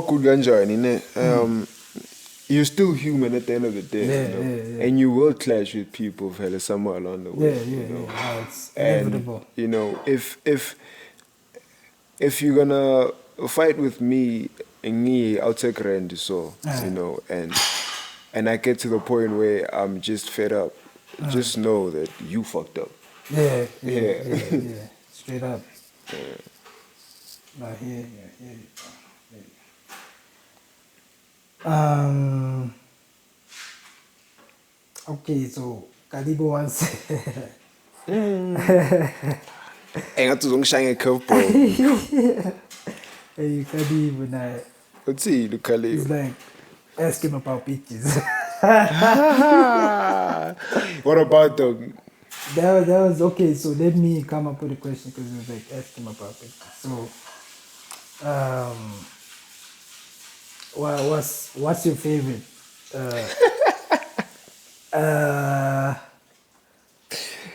you're still human at the end of the day. You know? And you will clash with people fella, somewhere along the way. You know? No, it's inevitable. And, you know, if you're gonna fight with me, I'll take rent, so, you know, and I get to the point where I'm just fed up. Just know that you fucked up. Yeah. Straight up. But here. Okay, so Kadibo once. Engathi uzongishaya curveball. Hey, Kadibo now. Uthini uKhalib? He's like, ask him about bitches. What about them? That was okay. So let me come up with a question because it was like, ask him about bitches. So, what's your favorite?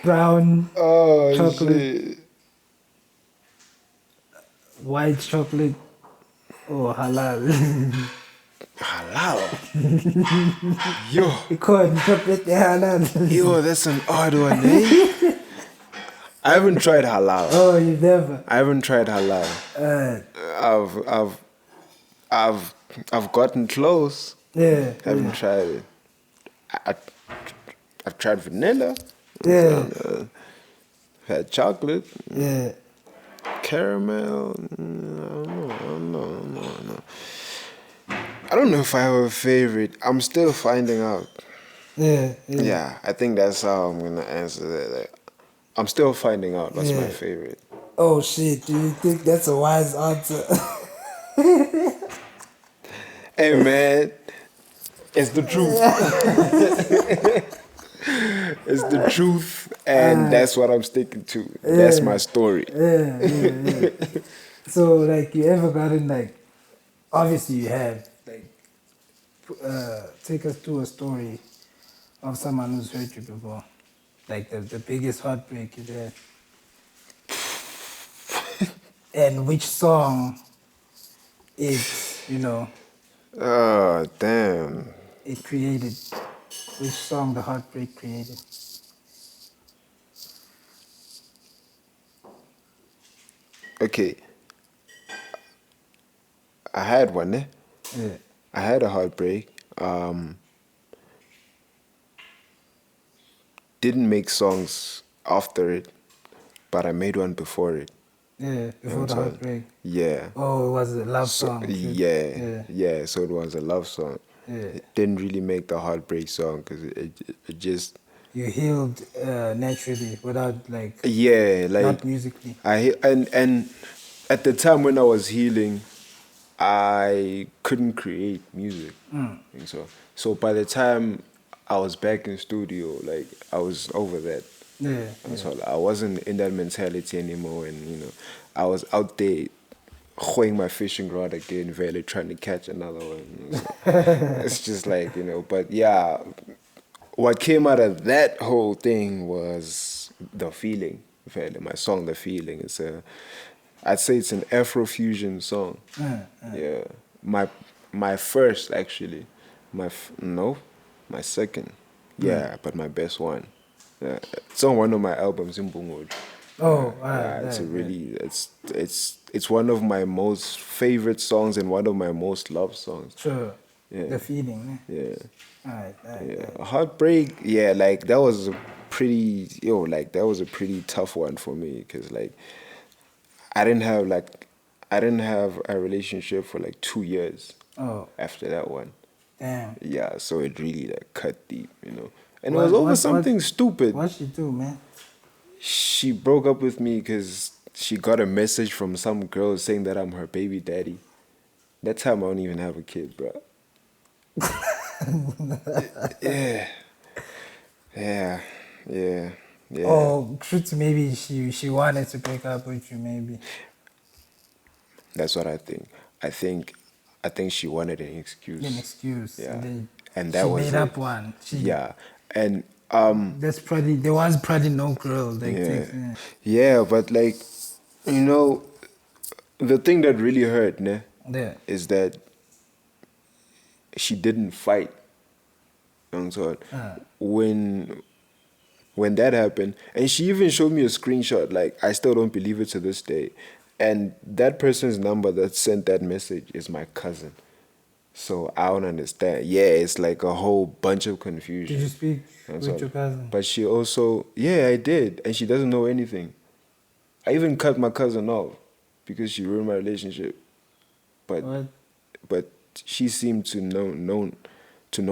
Brown chocolate, shit. white chocolate, or halal? Halal. Yo. Corn chocolate, halal. Yo, that's an odd one, eh? I haven't tried halal. Oh, you've never? I haven't tried halal. I've gotten close. Yeah. Haven't tried it. I've tried vanilla. Yeah. Had chocolate. Yeah. Caramel. No. I don't know if I have a favorite. I'm still finding out. Yeah. I think that's how I'm gonna answer that. I'm still finding out what's my favorite. Oh shit! Do you think that's a wise answer? Hey man, it's the truth. It's the truth, and that's what I'm sticking to. That's my story. Yeah. So, like, you ever gotten, like, obviously you have, like, take us to a story of someone who's hurt you before, like the biggest heartbreak you had, and which song it, you know, Oh damn. it created, which song the heartbreak created. Okay. I had one, eh? Yeah. I had a heartbreak. Didn't make songs after it, but I made one before it. Yeah, before the heartbreak. Yeah. Oh, it was a love song. Yeah. So it was a love song. Yeah. It didn't really make the heartbreak song because it just. You healed naturally without, like, Yeah, like not musically. And at the time when I was healing, I couldn't create music. And so by the time I was back in studio, like, I was over that. Yeah. So I wasn't in that mentality anymore, and you know, I was out there hoing my fishing rod again, really trying to catch another one. So it's just like, you know, but yeah, what came out of that whole thing was The Feeling. My song The Feeling. I'd say it's an Afrofusion song. Yeah, my first actually, my second. Yeah, but my best one. It's on one of my albums in Bungood. It's one of my most favorite songs and one of my most loved songs. Sure. Yeah. The Feeling. Yeah. Alright. Heartbreak, yeah, like that was a pretty tough one for me because like I didn't have a relationship for like 2 years. Oh. After that one. Damn. Yeah, so it really like cut deep, you know. And it was over something stupid. What'd she do, man? She broke up with me because she got a message from some girl saying that I'm her baby daddy. That time I don't even have a kid, bro. Yeah. Yeah. Yeah. Yeah. Oh, truth, maybe she wanted to break up with you, maybe. That's what I think. I think she wanted an excuse. An excuse. Yeah. And then And that she was made up one. Yeah. And there was probably no girl like yeah. Yeah, but like, you know, the thing that really hurt, ne, is that she didn't fight. So when that happened, and she even showed me a screenshot, like I still don't believe it to this day. And that person's number that sent that message is my cousin. So I don't understand. Yeah, it's like a whole bunch of confusion. Did you speak with your cousin? But she also, yeah, I did. And she doesn't know anything. I even cut my cousin off because she ruined my relationship. But she seemed to know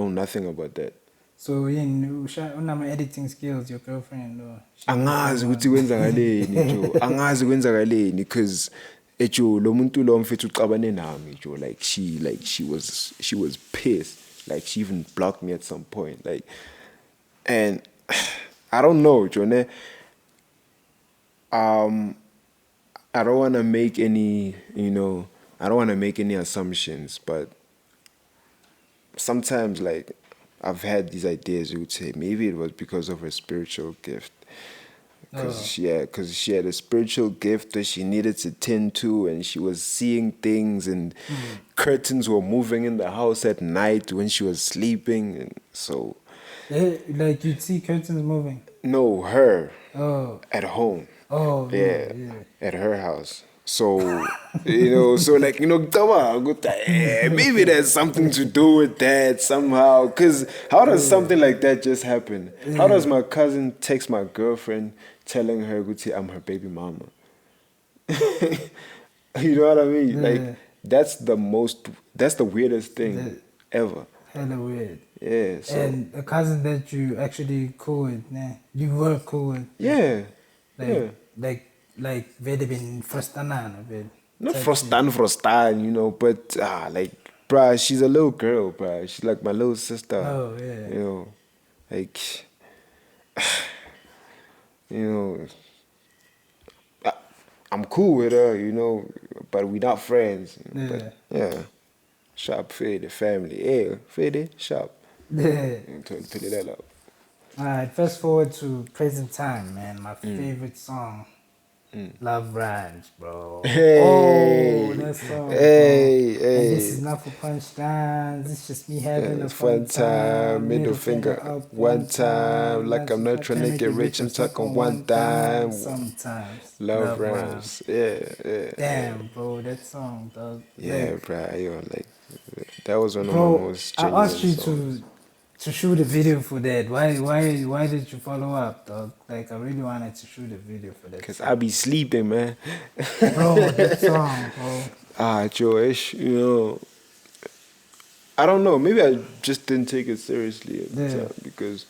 nothing about that. So unama editing skills your girlfriend or angazi ukuthi kwenzakaleni jo angazi kwenzakaleni because ejo lo muntu lo mfethu uqabane nami jo like she was pissed, like she even blocked me at some point, like, and I don't know jo ne. I don't want to make any, I don't want to make any assumptions, but sometimes like I've had these ideas. You would say maybe it was because of her spiritual gift, because she had a spiritual gift that she needed to tend to, and she was seeing things, and curtains were moving in the house at night when she was sleeping, and so. Like you'd see curtains moving. No, her. Oh. At home. Oh. Yeah. At her house. So, so like, come on, maybe there's something to do with that somehow. Because how does something like that just happen? How does my cousin text my girlfriend telling her, I'm her baby mama? You know what I mean? Yeah. Like, that's the weirdest thing ever. Hella weird. Yeah. So. And a cousin that you actually cool with, you were cool with. Yeah. Like they've been frostan, not frostan, but like, bruh, she's a little girl, bruh. She's like my little sister. Oh yeah. Like, I'm cool with her, but we're not friends. Yeah. But, yeah. Sharp Fede family. Yeah, Fede, sharp. Yeah. Put it up. Alright, fast forward to present time, man. My favorite song. Love Rhymes, bro. Hey, oh, that song. Hey, bro. And this is not for punchlines. It's just me having a fun time. Middle finger up one time. Like I'm not trying to get rich. I'm talking one time. Sometimes. Love Rhymes. Yeah. Damn, bro, that song, dog. Yeah, like, bro. Like that was one of bro, my most. I asked you songs. to shoot a video for that. Why did you follow up, dog? Like I really wanted to shoot a video for that. Cause I be sleeping, man. Bro, that song, bro. Joish, I don't know. Maybe I just didn't take it seriously at the time because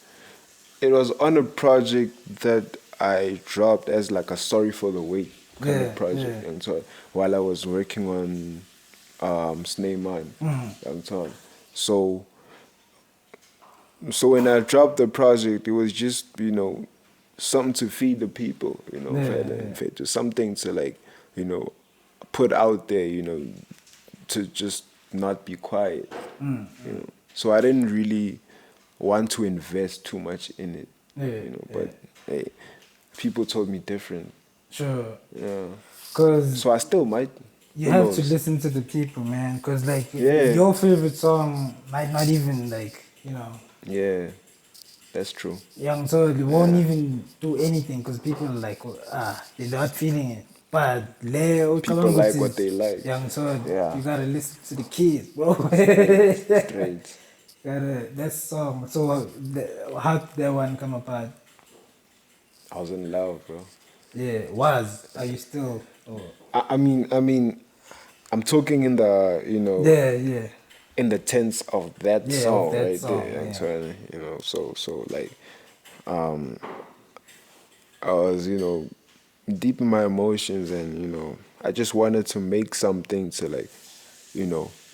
it was on a project that I dropped as like a sorry for the wait kind of project, and so while I was working on Snake Man, so when I dropped the project, it was just, something to feed the people, something to like, put out there, to just not be quiet, So I didn't really want to invest too much in it, but hey, people told me different. Sure. Yeah. So I still might. You have to listen to the people, man, because like your favorite song might not even like, Yeah, that's true. Young, so they won't even do anything because people are like, they're not feeling it. But people like what they like. Young, so you gotta listen to the kids, bro. Straight. That song. So how did that one come apart? I was in love, bro. Yeah, Are you still? I mean, I'm talking in the, in the tense of that song of that right song, there, actually, so like, I was, deep in my emotions, and I just wanted to make something to like,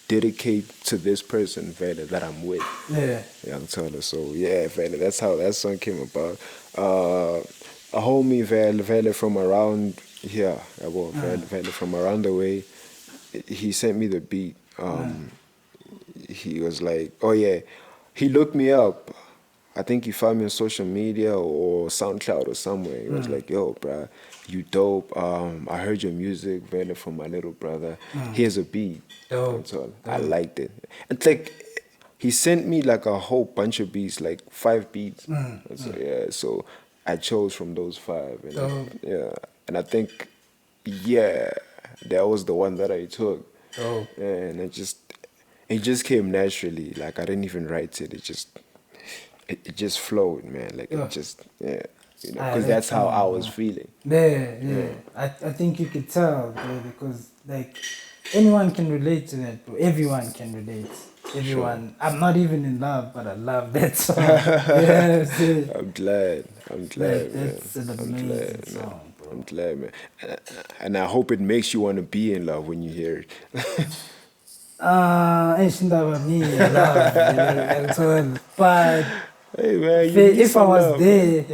dedicate to this person, Vele, that I'm with. Yeah. Young Turner. So yeah, Vele, that's how that song came about. A homie Vele from around here, well, Vele from around the way, he sent me the beat. He was like, oh yeah, he looked me up. I think he found me on social media or SoundCloud or somewhere. He was like, yo, bruh, you dope. I heard your music, Vele, from my little brother. Here's a beat. Dope. That's all. I liked it. It's like, he sent me like a whole bunch of beats, like 5 beats. So yeah, so I chose from those 5. And yeah, and I think, yeah, that was the one that I took. And it just came naturally. Like I didn't even write it. It just flowed, man. Like it just, yeah, because that's how I was feeling. Yeah. I think you could tell, bro, because like anyone can relate to that, bro. Everyone can relate. Everyone. Sure. I'm not even in love, but I love that song. Yes. I'm glad, like, man. That's an amazing song, bro. I'm glad, man. And I hope it makes you want to be in love when you hear it. Ain't about me in love, but hey man, if I was love, there,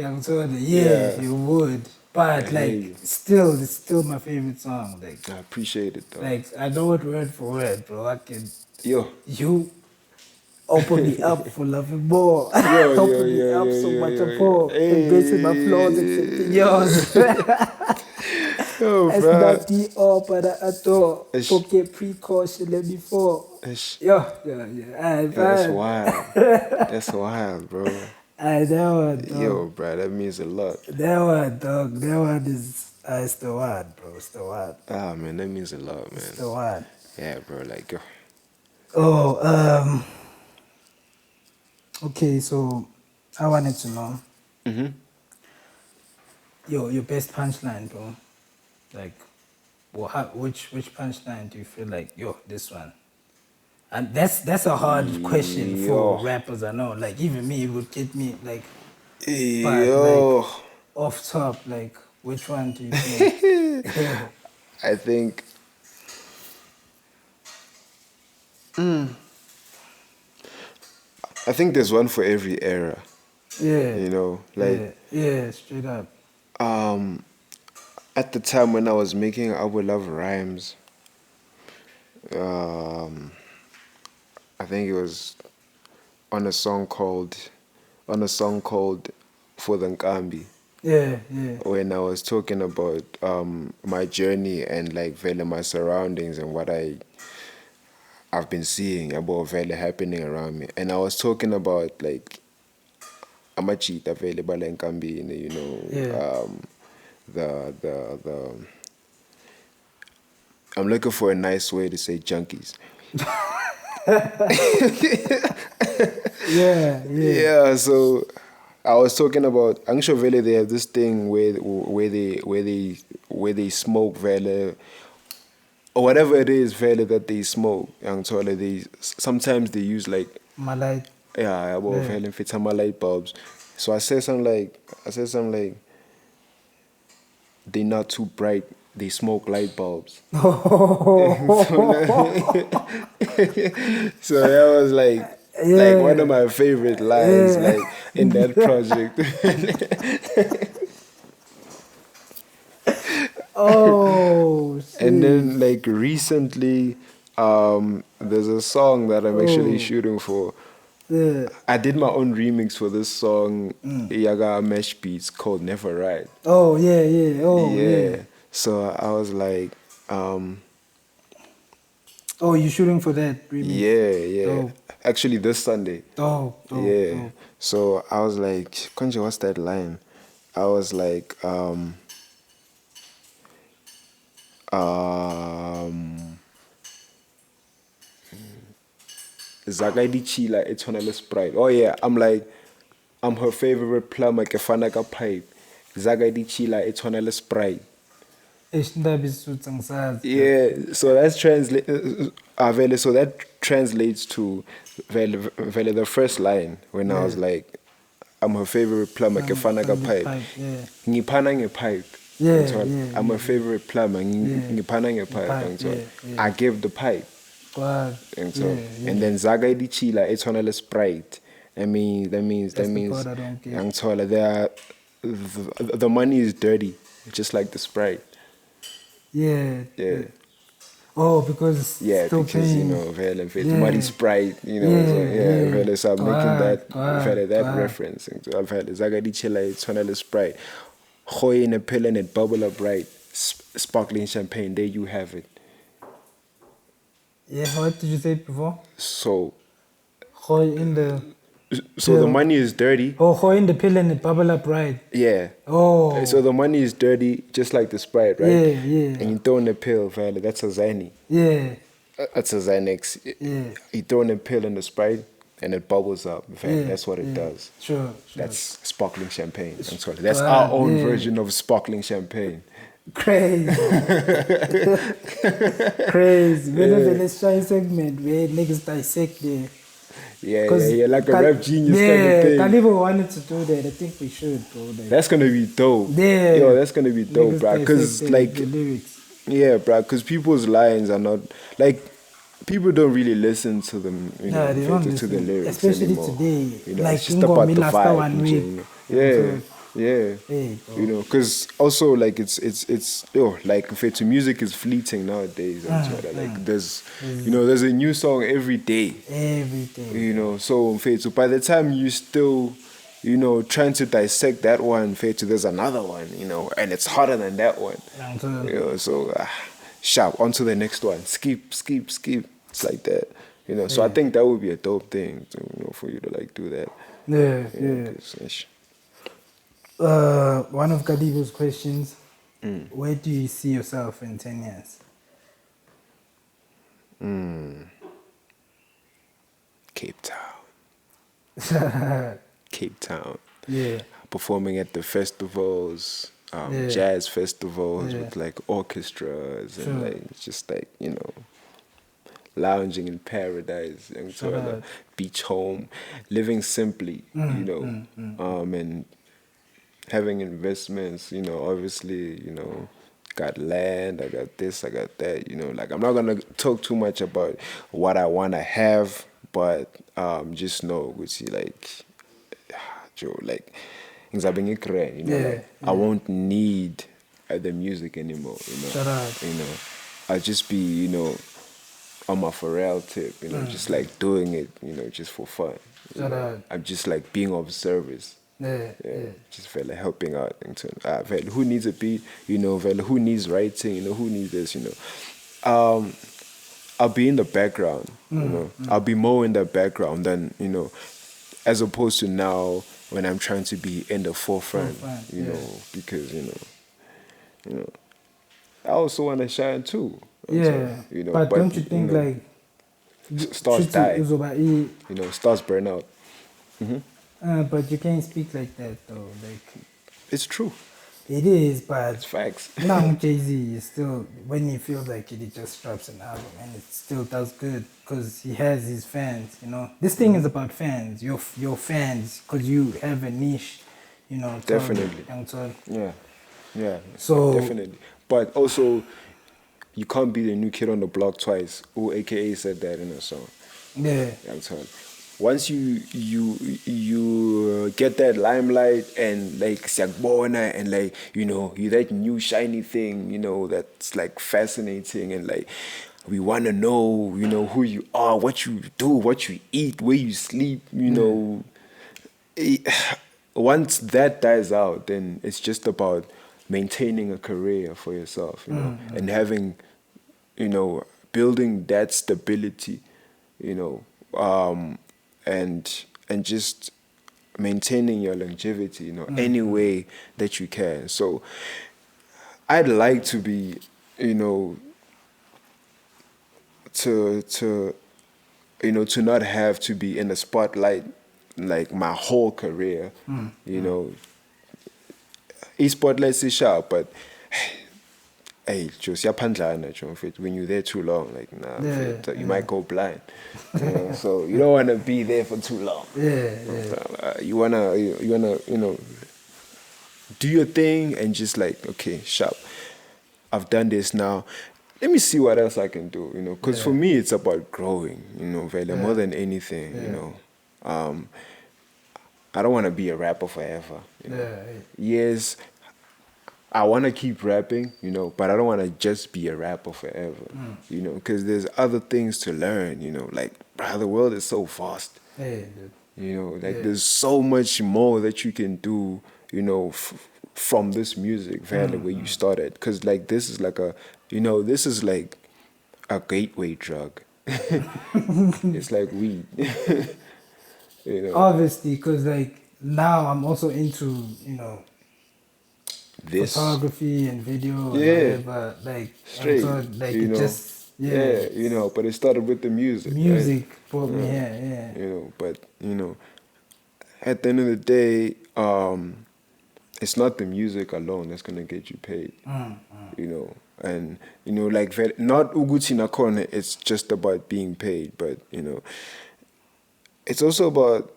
yeah, you would. But it's still my favorite song. Like I appreciate it though. Like I know it word for word, bro. I can. You open me up for loving more. Open me up so much more. Embracing my flaws, accepting yours. It's not the all, but I adore. Okay, precaution, let me fall. Yeah. That's wild. That's wild, bro. That one, dog. Yo, bro, that means a lot. That one, dog. That one is it's the one, bro. It's the one. Ah, man, that means a lot, man. It's the one. Yeah, bro. Like, yo. Okay, so I wanted to know. Mm-hmm. Your best punchline, bro. Like, which punchline do you feel like, this one? And that's a hard question for rappers, I know. Like, even me, it would get me, like, but, like, off top, like, which one do you think? I think... I think there's one for every era. Yeah. You know, like... Yeah, straight up. At the time when I was making Our Love Rhymes, I think it was on a song called For the Nkambi. Yeah. When I was talking about my journey and like vele my surroundings and what I've been seeing about vele happening around me, and I was talking about like amachita vele bala Nkambini, you know, the I'm looking for a nice way to say junkies. Yeah, so I was talking about Angsho Vele. They have this thing where they smoke Vele or whatever it is Vele that they smoke. Sometimes they use like Malite. Yeah, about Vele fit some light bulbs. So I said something like they're not too bright. They smoke light bulbs. So that was like one of my favorite lines, like in that project. Shit. And then like recently, there's a song that I'm actually shooting for. Yeah. I did my own remix for this song, Yaga Mesh Beats, called Never Ride. Yeah. So I was like, you're shooting for that remix? Yeah. Dope. Actually, this Sunday. Dope. So I was like, Konja, what's that line? I was like, Zagaidi Chila, it's on a Sprite. Oh yeah, I'm like, I'm her favorite plumber, Kefanaka pipe. Zagaidi Chila, it's on a Sprite. Yeah, so that's so that translates to the first line when I was like, I'm her favorite plumber, kefana ka pipe. Ngiphana ngepipe. I'm her favorite plumber, ngiphana ngepipe. I give the pipe. And then Zaga di Chila, it's on a Sprite. That means young taller. The money is dirty, just like the Sprite. Yeah. Oh, because you know, money Sprite, you know, so I'm making that reference. I've had Zaga di Chila, it's on a Sprite. Hoy in a pill and it bubble up right. Sparkling champagne, there you have it. Yeah, what did you say before? So the money is dirty. Oh, in the pill and the bubble up, right? Yeah. Oh. So the money is dirty, just like the Sprite, right? Yeah. And you throw in a pill, vale. That's a Zani. Yeah. That's a Xanax. Yeah. You throw in a pill in the Sprite, and it bubbles up. That's what it does. Sure. That's sparkling champagne. I'm sorry. That's our own version of sparkling champagne. Crazy. Crazy. Let's try a segment where niggas dissect there. Yeah, like a rap genius kind of thing. Kalibo wanted to do that. I think we should go there. That's gonna be dope. Yeah. Yo, that's gonna be dope, bro. Because like, the lyrics. Yeah, bro. Because people's lines are not like people don't really listen to them. You know, to the lyrics especially anymore. today. You know, like it's just about the vibe. 1 week. Yeah. Hey, you know, because also like it's like if music is fleeting nowadays. Like there's there's a new song every day. You know, so by the time you still trying to dissect that one, there's another one, and it's harder than that one. You know, so sharp onto the next one. Skip. It's like that. You know, so I think that would be a dope thing for you to like do that. Yeah. One of Kadibo's questions, where do you see yourself in 10 years? Cape Town. Yeah. Performing at the festivals, jazz festivals with like orchestras and like just like, lounging in paradise and beach home, living simply, and having investments, obviously, got land, I got this, I got that, like I'm not gonna talk too much about what I wanna have, but just know, Gucci, like, Joe, like, I won't need the music anymore, I'll just be, on my Pharrell tip, just like doing it, just for fun. I'm just like being of service. Just felt like helping out. Who needs a beat? Who needs writing? Who needs this? I'll be in the background. I'll be more in the background than as opposed to now when I'm trying to be in the forefront. Because I also want to shine too. But don't you think like stars die? Stars burn out. But you can't speak like that though. Like it's true. It is, but it's facts. Now Jay-Z is still, when he feels like it, he just drops an album and it still does good because he has his fans. This thing is about fans. Your fans, because you have a niche. Definitely. Yeah. So definitely, but also you can't be the new kid on the block twice. Who AKA said that in a song. Yeah. I'm telling. Once you get that limelight and like Savanna and like you're that new shiny thing that's like fascinating and like we want to know who you are, what you do, what you eat, where you sleep, once that dies out, then it's just about maintaining a career for yourself, and having building that stability, and just maintaining your longevity, any way that you can. So I'd like to be, to not have to be in the spotlight like my whole career, E-spotlight is sharp, but hey, just when you're there too long, like you might go blind. So you don't want to be there for too long. You wanna do your thing and just like, okay, sharp. I've done this now. Let me see what else I can do. Because for me it's about growing. More than anything. I don't want to be a rapper forever. Yes, I want to keep rapping, but I don't want to just be a rapper forever, because there's other things to learn, like, bro, the world is so vast, there's so much more that you can do, from this music, where you started, because, like, this is like a gateway drug. It's like weed. Obviously, because, like, now I'm also into, this photography and video and whatever, like, straight, so, like, it just, but it started with the music. Music brought me here, But, at the end of the day, it's not the music alone that's going to get you paid, and, like, not Uguchi Nakone, it's just about being paid, but, it's also about,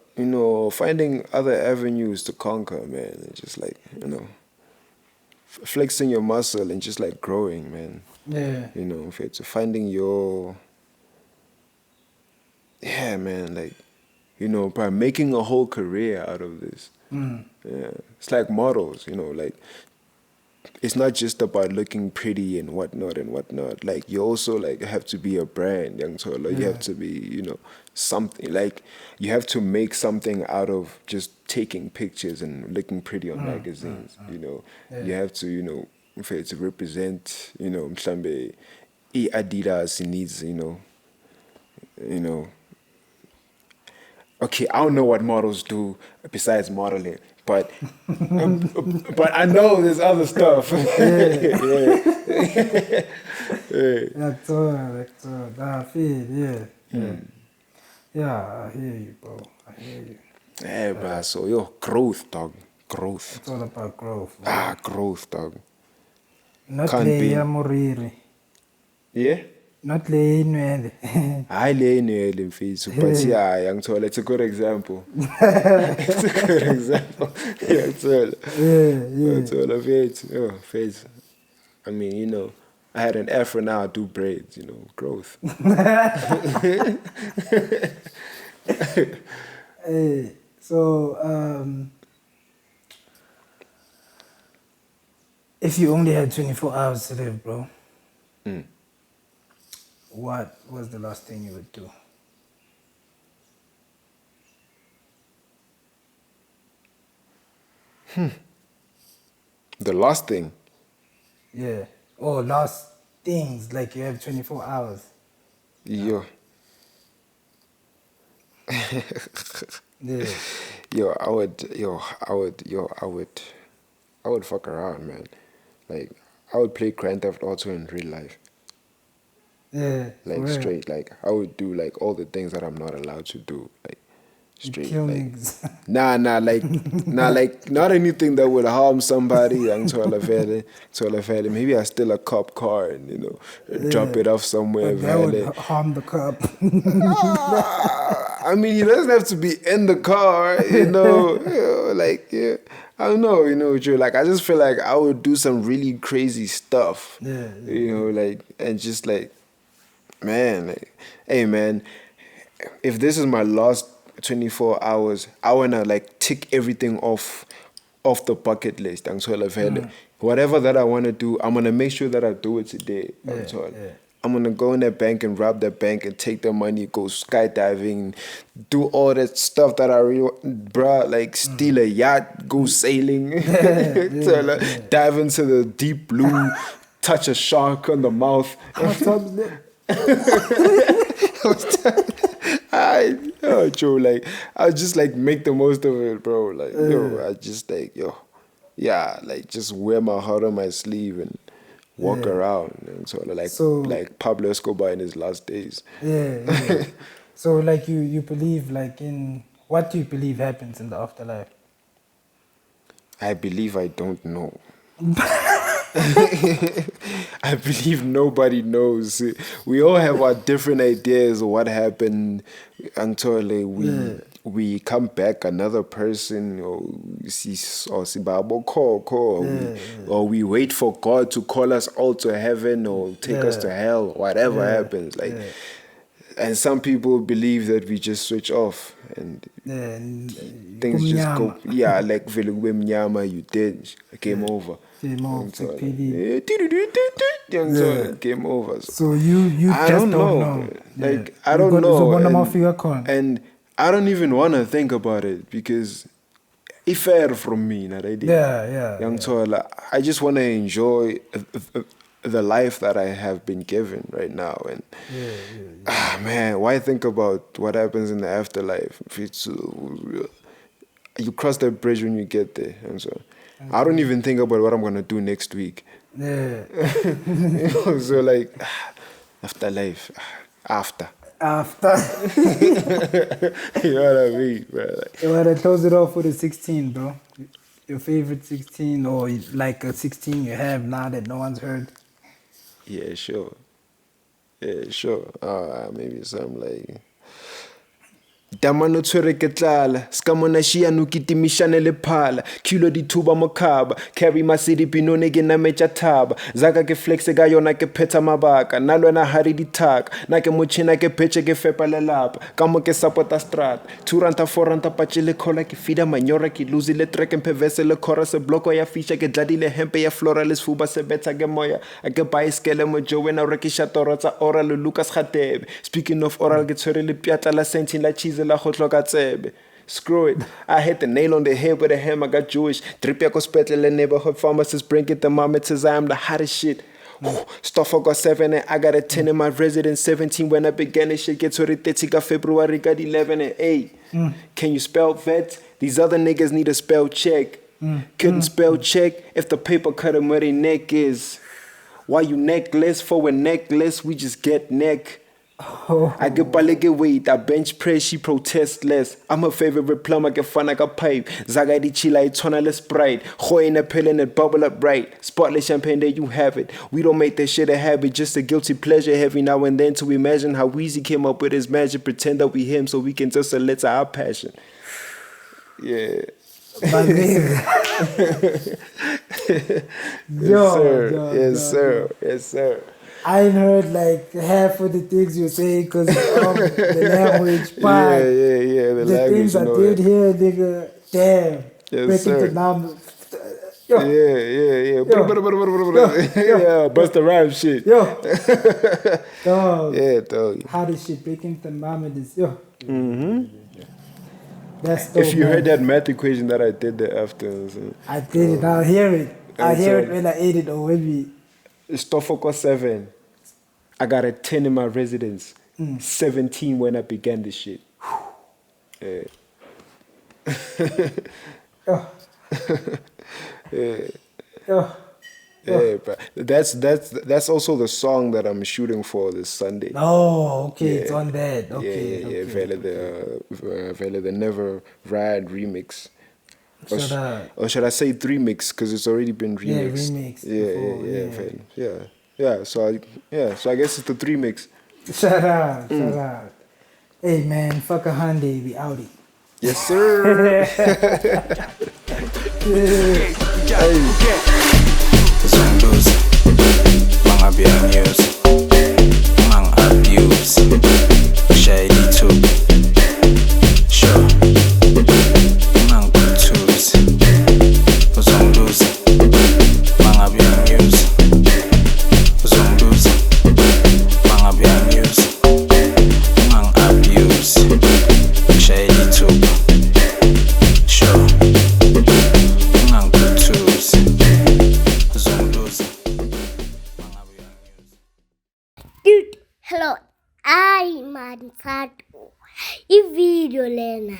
finding other avenues to conquer, man, and just, like, flexing your muscle and just, like, growing, man. It's finding your, man, like, by making a whole career out of this. It's like models, like, it's not just about looking pretty and whatnot. Like, you also, like, have to be a brand, young Tola. You have to be, something. Like, you have to make something out of just taking pictures and looking pretty on magazines. You have to, to represent, mhlambe, Adidas needs, Okay, I don't know what models do besides modeling, but I know there's other stuff. That's all. I feel, I hear you, bro. I hear you. Yeah, bro, so growth, dog. Growth. It's all about growth, man. Growth, dog. Not Can't be. Moriri. Yeah? Not le inwele. I lay in mfethu, but yeah, it's a good example. It's a good example. Face. I mean, I had an afro, now I do braids, growth. Hey, so if you only had 24 hours to live, bro, what was the last thing you would do? The last thing? Yeah. Or last things, like you have 24 hours. Yeah. I would fuck around, man. Like, I would play Grand Theft Auto in real life. Yeah. Like, straight, like, I would do, like, all the things that I'm not allowed to do, like, straight. Kill like, niggas. not anything that would harm somebody. Maybe I steal a cop car and, drop it off somewhere. But that would harm the cop. I mean, he doesn't have to be in the car, like, I don't know, Joe. Like, I just feel like I would do some really crazy stuff. Like, and just like, man, like, hey, man, if this is my last 24 hours, I want to, like, tick everything off the bucket list. Whatever that I want to do, I'm going to make sure that I do it today. I'm going to go in that bank and rob that bank and take the money, go skydiving, do all that stuff that I really, like, steal a yacht, go sailing, dive into the deep blue, touch a shark on the mouth. Joe, like, I just, like, make the most of it, bro. Like, I just, like, like, just wear my heart on my sleeve and walk around, and like Pablo Escobar in his last days. So, like, you believe, like, in what do you believe happens in the afterlife? I believe I don't know. I believe nobody knows. We all have our different ideas of what happened until we come back another person, or or we wait for God to call us all to heaven or take us to hell, whatever happens. And some people believe that we just switch off and things just go. Yeah, like vele kube mnyama, you did, game over. Game over. Game over. So you I just don't know. Like I don't know. And I don't even want to think about it because it's fair from me, not idea. I just want to enjoy the life that I have been given right now, and man, why think about what happens in the afterlife? You cross that bridge when you get there, and so I don't even think about what I'm gonna do next week. So like afterlife, after. You know what I mean, bro? You want to close it off with a 16, bro? Your favorite 16, or like a 16 you have now that no one's heard? Yeah, sure. Maybe something like Damano tshwere ke tlala ska mona shia no kitimishane le phala kilo dithuba mokhaba carry masidi binone ke nametja thaba zaka ke flex ka yona ke phetha mabaka nalwana hari dithaka na ke mochina ke phetche ke fepa lelapa ka mo ke supporta strat 2 ranta 4 ranta patchile khola ke fida manyora ke lose le track and pevese le chorus bloko ya feature ke dladile hempe ya floral fuba se betsa ke moya ke bicycle mo jowe na rekisha torotsa oral Lucas Khatebe speaking of oral ke tshwere le piatla la sentin la cheese screw it, I hit the nail on the head with a hammer, got Jewish. Drip ya hospital neighborhood pharmacist, bring it the mama says I am the hottest shit. Stuff I got 7 and I got a 10 in my residence. 17 when I began this shit. Get to the 30 February, got 11 and 8. Can you spell vet? These other niggas need a spell check. Couldn't spell check if the paper cut him where their neck is. Why you necklace for a necklace? We just get neck. I get balege weight, I bench press, she protest less. I'm her favorite plum, I get fun like a pipe. Zaga di chila, it's on a sprite. Hoy in a pill and it bubble up bright. Spotlight champagne, there you have it. We don't make that shit a habit, just a guilty pleasure every now and then to imagine how Weezy came up with his magic. Pretend that we him so we can just let our passion. Yeah. Yes, sir. I ain't heard like half of the things you say because the language part. Yeah. The language. Things I did here, nigga. Damn. Yes, sir. The number. Yeah. Yeah, bust the rhyme shit. Dog. Yeah, dog. How this shit breaking the thermometers. That's dope, if you heard that math equation that I did there after. So. I did it. I'll hear it. I'll hear it when I ate it, or maybe. Stofoko 7. I got a 10 in my residence. 17 when I began this shit. Yeah. Yeah, but that's also the song that I'm shooting for this Sunday. Oh, okay, it's on that. Okay. Vele the Never Ride remix. Or should I say 3 mix because it's already been remixed. Yeah. So I guess it's the 3 mix. Shout out. Hey man, fuck a Hyundai, we outie. Yes sir. Zondos, mga news, mga abuse, shady too, sure, mga tools. Zondos, mga news, zondos, mga news, mga abuse, shady too, sure, mga tools. Dude, hello, I'm Mansatu. This video lena